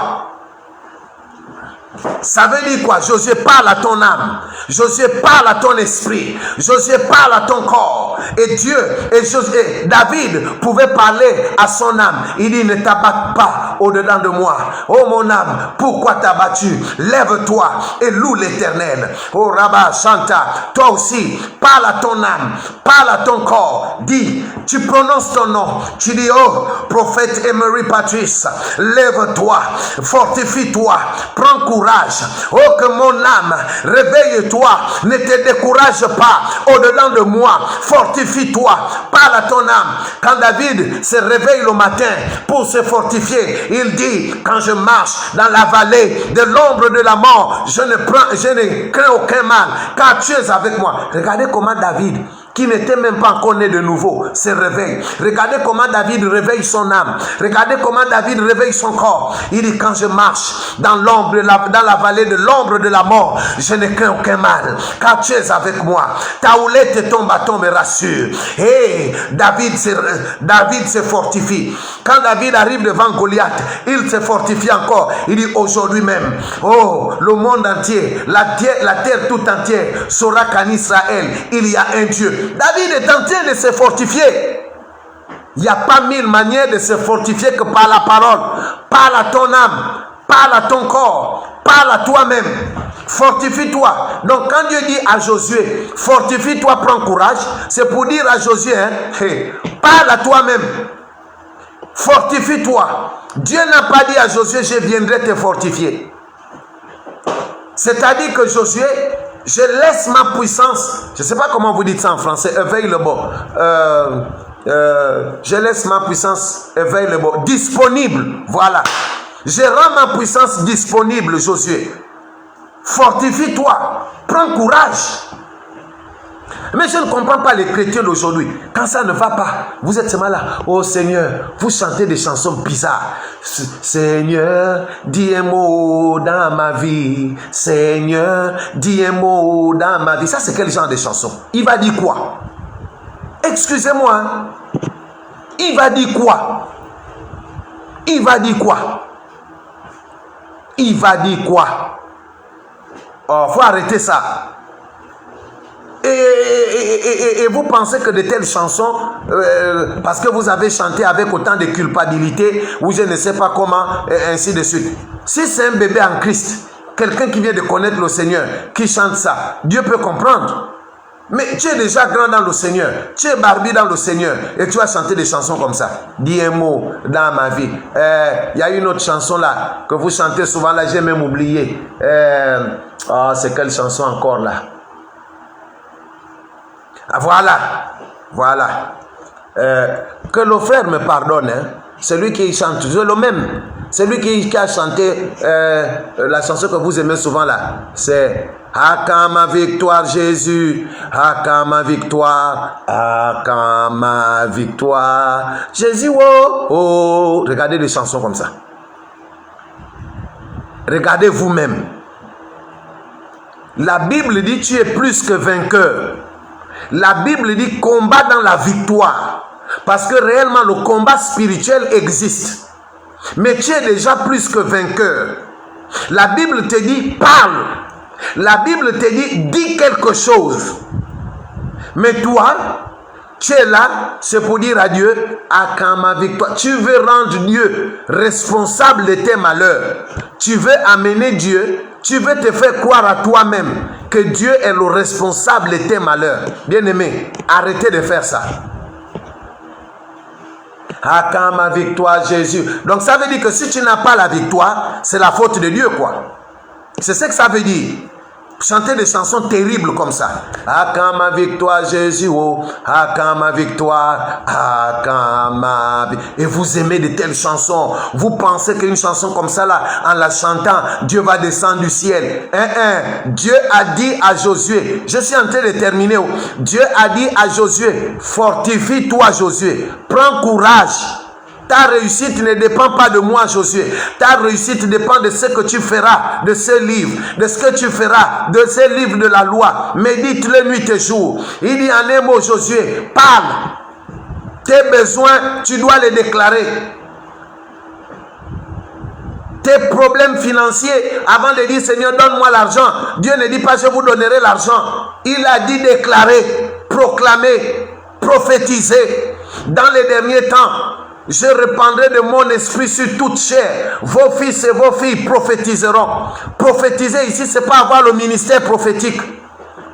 Ça veut dire quoi? Josué parle à ton âme. Josué parle à ton esprit. Josué parle à ton corps. Et Dieu, et David pouvait parler à son âme. Il dit, ne t'abatte pas au-dedans de moi. Oh mon âme, pourquoi t'as battu? Lève-toi et loue l'Éternel. Oh Rabba Shanta, toi aussi, parle à ton âme. Parle à ton corps. Dis, tu prononces ton nom. Tu dis, oh, prophète Emery Patrice, lève-toi, fortifie-toi, prends courage. Oh, que mon âme, réveille-toi, ne te décourage pas au-dedans de moi, fortifie-toi, parle à ton âme. Quand David se réveille le matin pour se fortifier, il dit, quand je marche dans la vallée de l'ombre de la mort, je ne crains aucun mal, car tu es avec moi. Regardez comment David, qui n'était même pas encore né de nouveau, se réveille. Regardez comment David réveille son âme. Regardez comment David réveille son corps. Il dit, quand je marche dans l'ombre, dans la vallée de l'ombre de la mort, je ne crains aucun mal, car tu es avec moi. Ta houlette et ton bâton me rassurent. Et David se fortifie. Quand David arrive devant Goliath, il se fortifie encore. Il dit, aujourd'hui même, oh, le monde entier, la terre tout entière saura qu'en Israël, il y a un Dieu. David est en train de se fortifier. Il n'y a pas mille manières de se fortifier que par la parole. Parle à ton âme, parle à ton corps, parle à toi-même. Fortifie-toi. Donc quand Dieu dit à Josué, fortifie-toi, prends courage, c'est pour dire à Josué, hein, hey, parle à toi-même. Fortifie-toi. Dieu n'a pas dit à Josué, je viendrai te fortifier. C'est-à-dire que Josué, je laisse ma puissance, je ne sais pas comment vous dites ça en français, éveille le bon. Je laisse ma puissance, éveille le bon. Disponible, voilà. Je rends ma puissance disponible, Josué. Fortifie-toi, prends courage. Mais je ne comprends pas les chrétiens d'aujourd'hui. Quand ça ne va pas, vous êtes seulement là. Oh Seigneur, vous chantez des chansons bizarres. Seigneur, dis un mot dans ma vie. Seigneur, dis un mot dans ma vie. Ça, c'est quel genre de chanson? Il va dire quoi? Excusez-moi. Il va dire quoi? Il va dire quoi? Il va dire quoi? Oh, faut arrêter ça. Et vous pensez que de telles chansons, parce que vous avez chanté avec autant de culpabilité, ou je ne sais pas comment, ainsi de suite. Si c'est un bébé en Christ, quelqu'un qui vient de connaître le Seigneur, qui chante ça, Dieu peut comprendre. Mais tu es déjà grand dans le Seigneur. Tu es barbu dans le Seigneur. Et tu vas chanter des chansons comme ça. Dis un mot dans ma vie. Il y a une autre chanson là que vous chantez souvent là. J'ai même oublié. C'est quelle chanson encore là? Voilà. Voilà. Que le frère me pardonne. Hein. Celui qui chante. Je le même. Celui qui a chanté la chanson que vous aimez souvent là. C'est... Ah, quand ma victoire, Jésus, ah, quand ma victoire, ah, quand ma victoire, Jésus, oh, oh. Regardez des chansons comme ça. Regardez vous-même. La Bible dit tu es plus que vainqueur. La Bible dit combat dans la victoire. Parce que réellement le combat spirituel existe. Mais tu es déjà plus que vainqueur. La Bible te dit parle. La Bible te dit, dis quelque chose. Mais toi, tu es là, c'est pour dire à Dieu, à quand ma victoire. Tu veux rendre Dieu responsable de tes malheurs. Tu veux amener Dieu, tu veux te faire croire à toi-même que Dieu est le responsable de tes malheurs. Bien-aimé, arrêtez de faire ça. À quand ma victoire, Jésus. Donc ça veut dire que si tu n'as pas la victoire, c'est la faute de Dieu, quoi. C'est ce que ça veut dire. Chanter des chansons terribles comme ça. Ah, quand ma victoire, Jésus, oh. Ah, quand ma victoire. Ah, quand ma victoire. Et vous aimez de telles chansons. Vous pensez qu'une chanson comme ça, là, en la chantant, Dieu va descendre du ciel. Dieu a dit à Josué, je suis en train de terminer. Oh. Dieu a dit à Josué, fortifie-toi, Josué. Prends courage. Ta réussite ne dépend pas de moi, Josué. Ta réussite dépend de ce que tu feras de ce livre, de ce que tu feras de ce livre de la loi. Médite-le nuit et jour. Il dit en un mot, Josué, parle. Tes besoins, tu dois les déclarer. Tes problèmes financiers, avant de dire Seigneur, donne-moi l'argent. Dieu ne dit pas je vous donnerai l'argent. Il a dit déclarer, proclamer, prophétiser. Dans les derniers temps, je répandrai de mon esprit sur toute chair. Vos fils et vos filles prophétiseront. Prophétiser ici, ce n'est pas avoir le ministère prophétique.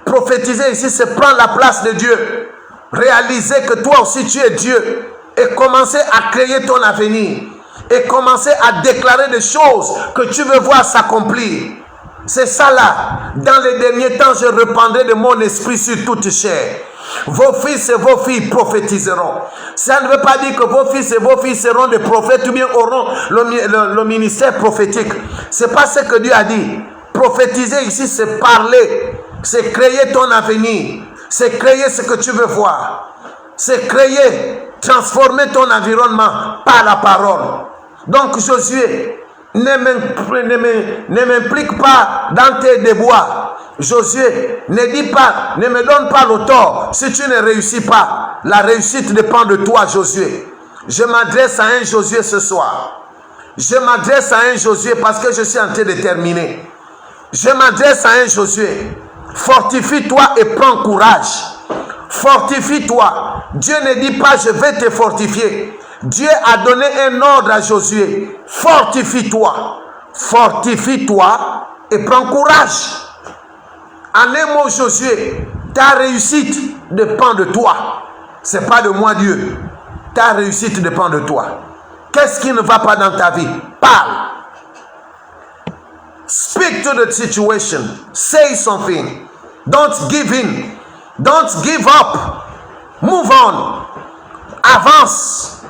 Prophétiser ici, c'est prendre la place de Dieu. Réaliser que toi aussi tu es Dieu. Et commencer à créer ton avenir. Et commencer à déclarer des choses que tu veux voir s'accomplir. C'est ça là. Dans les derniers temps, je répandrai de mon esprit sur toute chair. Vos fils et vos filles prophétiseront. Ça ne veut pas dire que vos fils et vos filles seront des prophètes ou bien auront le ministère prophétique. Ce n'est pas ce que Dieu a dit. Prophétiser ici, c'est parler. C'est créer ton avenir. C'est créer ce que tu veux voir. C'est créer, transformer ton environnement par la parole. Donc Josué, ne m'implique pas dans tes déboires. Josué, ne dis pas, ne me donne pas le tort si tu ne réussis pas. La réussite dépend de toi, Josué. Je m'adresse à un Josué ce soir. Je m'adresse à un Josué parce que je suis en train de terminer. Je m'adresse à un Josué. Fortifie-toi et prends courage. Fortifie-toi. Dieu ne dit pas je vais te fortifier. Dieu a donné un ordre à Josué. Fortifie-toi. Fortifie-toi et prends courage. En un mot, Josué, ta réussite dépend de toi. Ce n'est pas de moi, Dieu. Ta réussite dépend de toi. Qu'est-ce qui ne va pas dans ta vie? Parle. Speak to the situation. Say something. Don't give in. Don't give up. Move on. Avance.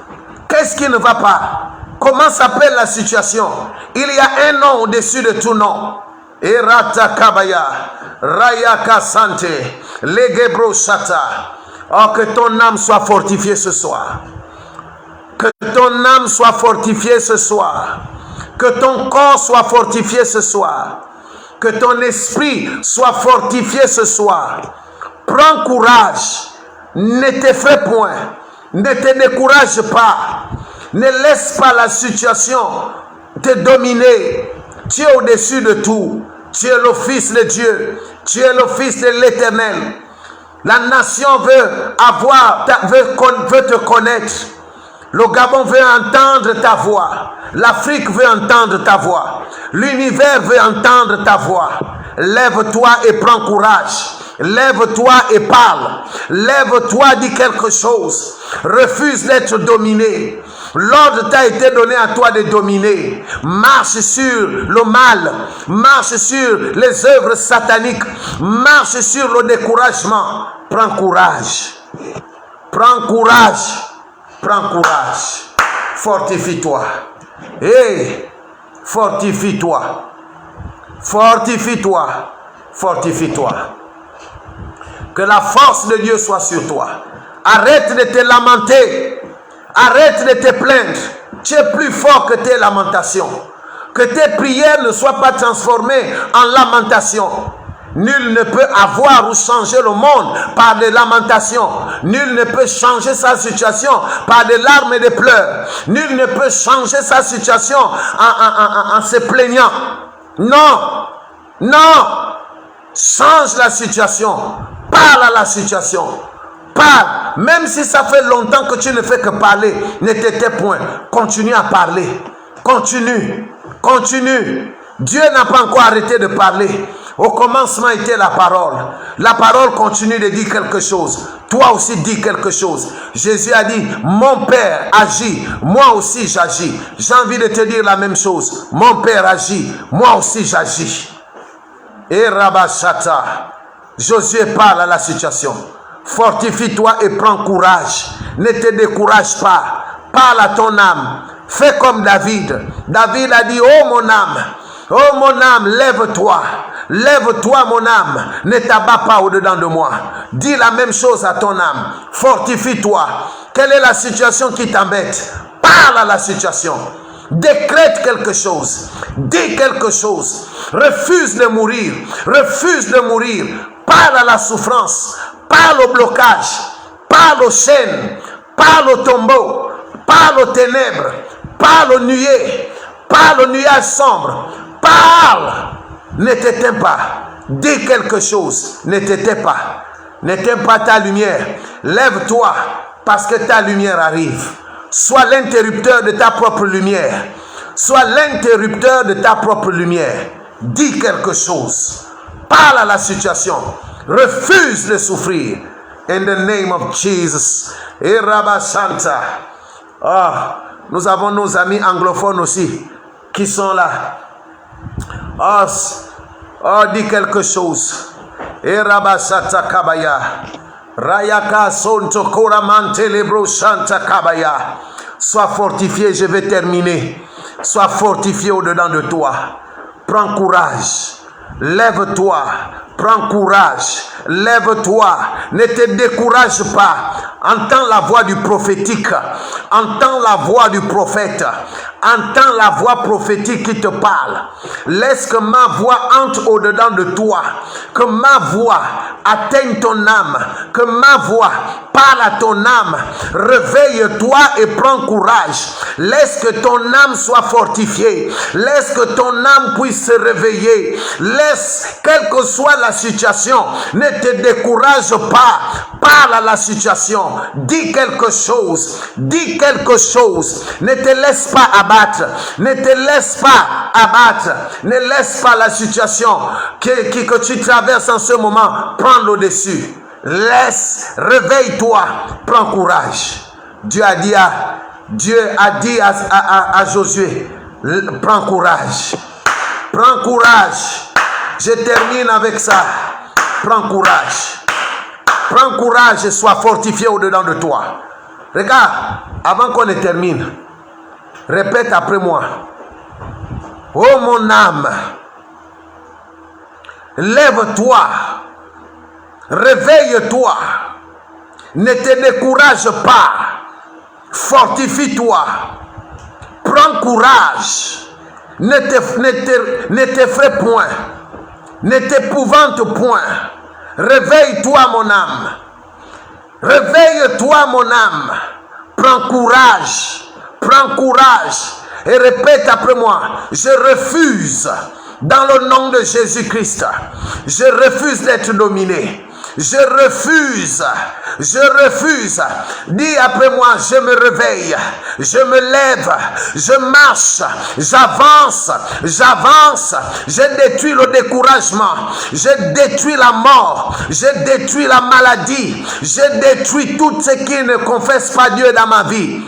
Qu'est-ce qui ne va pas? Comment s'appelle la situation? Il y a un nom au-dessus de tout nom. Erata Kabaya, Rayaka Sante, Legebro Shata. Oh, que ton âme soit fortifiée ce soir. Que ton âme soit fortifiée ce soir. Que ton corps soit fortifié ce soir. Que ton esprit soit fortifié ce soir. Prends courage. Ne t'effraie point. Ne te décourage pas. Ne laisse pas la situation te dominer. Tu es au-dessus de tout. Tu es le Fils de Dieu. Tu es le Fils de l'Éternel. La nation veut te connaître. Le Gabon veut entendre ta voix. L'Afrique veut entendre ta voix. L'univers veut entendre ta voix. Lève-toi et prends courage. Lève-toi et parle. Lève-toi, dis quelque chose. Refuse d'être dominé. L'ordre t'a été donné à toi de dominer. Marche sur le mal. Marche sur les œuvres sataniques. Marche sur le découragement. Prends courage. Prends courage. Prends courage. Fortifie-toi. Hey, fortifie-toi. Fortifie-toi. Fortifie-toi. Que la force de Dieu soit sur toi. Arrête de te lamenter. Arrête de te plaindre. Tu es plus fort que tes lamentations. Que tes prières ne soient pas transformées en lamentations. Nul ne peut avoir ou changer le monde par des lamentations. Nul ne peut changer sa situation par des larmes et des pleurs. Nul ne peut changer sa situation en se plaignant. Non. Non. Change la situation. Parle à la situation. Parle. Même si ça fait longtemps que tu ne fais que parler, ne t'étais point. Continue à parler. Continue. Continue. Dieu n'a pas encore arrêté de parler. Au commencement était la parole. La parole continue de dire quelque chose. Toi aussi dis quelque chose. Jésus a dit, mon Père agit, moi aussi j'agis. J'ai envie de te dire la même chose. Mon Père agit, moi aussi j'agis. Et Rabashata, Josué parle à la situation. Fortifie-toi et prends courage. Ne te décourage pas. Parle à ton âme. Fais comme David. David a dit, oh mon âme, lève-toi. Lève-toi mon âme. Ne t'abats pas au-dedans de moi. Dis la même chose à ton âme. Fortifie-toi. Quelle est la situation qui t'embête? Parle à la situation. Décrète quelque chose. Dis quelque chose. Refuse de mourir. Refuse de mourir. Parle à la souffrance. Parle au blocage. Parle aux chaînes. Parle au tombeau. Parle aux ténèbres. Parle aux nuées. Parle aux nuages sombres. Parle. Ne t'éteins pas. Dis quelque chose. Ne t'éteins pas. N'éteins pas ta lumière. Lève-toi parce que ta lumière arrive. Sois l'interrupteur de ta propre lumière. Sois l'interrupteur de ta propre lumière. Dis quelque chose. Parle à la situation. Refuse de souffrir. In the name of Jesus. Et Rabashanta. Ah, nous avons nos amis anglophones aussi qui sont là. Oh, dis quelque chose. Et Rabashata Kabaya. Rayaka Sonto Koramante Lebro Shanta Kabaya. Sois fortifié, je vais terminer. Sois fortifié au-dedans de toi. Prends courage. Lève-toi. Prends courage. Lève-toi. Ne te décourage pas. Entends la voix du prophétique. Entends la voix du prophète. Entends la voix prophétique qui te parle. Laisse que ma voix entre au-dedans de toi. Que ma voix atteigne ton âme. Que ma voix parle à ton âme. Réveille-toi et prends courage. Laisse que ton âme soit fortifiée. Laisse que ton âme puisse se réveiller. Laisse, quelle que soit la situation, ne te décourage pas. Parle à la situation. Dis quelque chose. Dis quelque chose. Ne te laisse pas abattre. Ne te laisse pas abattre. Ne laisse pas la situation que tu traverses en ce moment prendre le dessus. Laisse, réveille-toi, prends courage. Dieu a dit à Josué, prends courage. Prends courage. Je termine avec ça. Prends courage. Prends courage et sois fortifié au-dedans de toi. Regarde, avant qu'on ne termine, répète après moi. Oh mon âme, lève-toi, réveille-toi, ne te décourage pas, fortifie-toi, prends courage, ne t'effraie point, ne t'épouvante point. Réveille-toi mon âme, réveille-toi mon âme, prends courage, prends courage et répète après moi, je refuse dans le nom de Jésus-Christ, je refuse d'être dominé, Je refuse. Je refuse. Dis après moi, je me réveille. Je me lève. Je marche. J'avance. J'avance. Je détruis le découragement. Je détruis la mort. Je détruis la maladie. Je détruis tout ce qui ne confesse pas Dieu dans ma vie.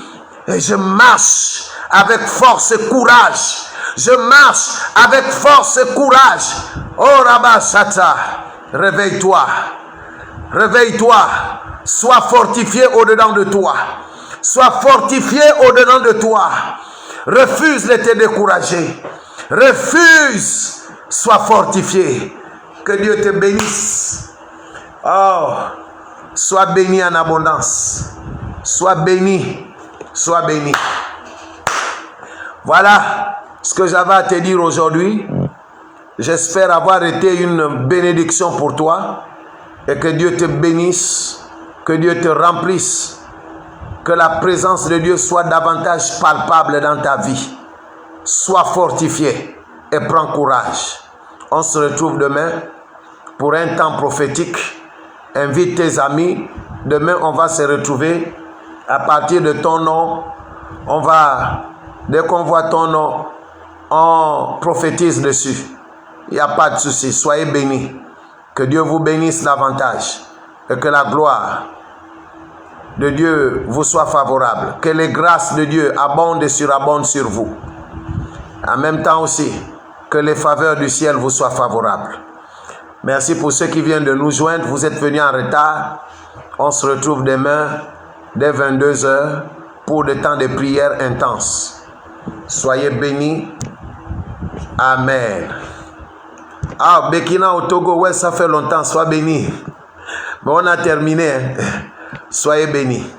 Et je marche avec force et courage. Je marche avec force et courage. Oh Rabashata, réveille-toi. Réveille-toi. Sois fortifié au-dedans de toi. Sois fortifié au-dedans de toi. Refuse de te décourager. Refuse. Sois fortifié. Que Dieu te bénisse. Oh, sois béni en abondance. Sois béni. Sois béni. Voilà ce que j'avais à te dire aujourd'hui. J'espère avoir été une bénédiction pour toi. Et que Dieu te bénisse. Que Dieu te remplisse. Que la présence de Dieu soit davantage palpable dans ta vie. Sois fortifié et prends courage. On se retrouve demain pour un temps prophétique. Invite tes amis. Demain, on va se retrouver à partir de ton nom. On va, dès qu'on voit ton nom, on prophétise dessus. Il n'y a pas de souci. Soyez bénis. Que Dieu vous bénisse davantage. Et que la gloire de Dieu vous soit favorable. Que les grâces de Dieu abondent et surabondent sur vous. En même temps aussi, que les faveurs du ciel vous soient favorables. Merci pour ceux qui viennent de nous joindre. Vous êtes venus en retard. On se retrouve demain dès 22 h pour des temps de prière intenses. Soyez bénis. Amen. Ah, Bekina au Togo, ouais, ça fait longtemps. Sois béni. Mais on a terminé. Soyez bénis.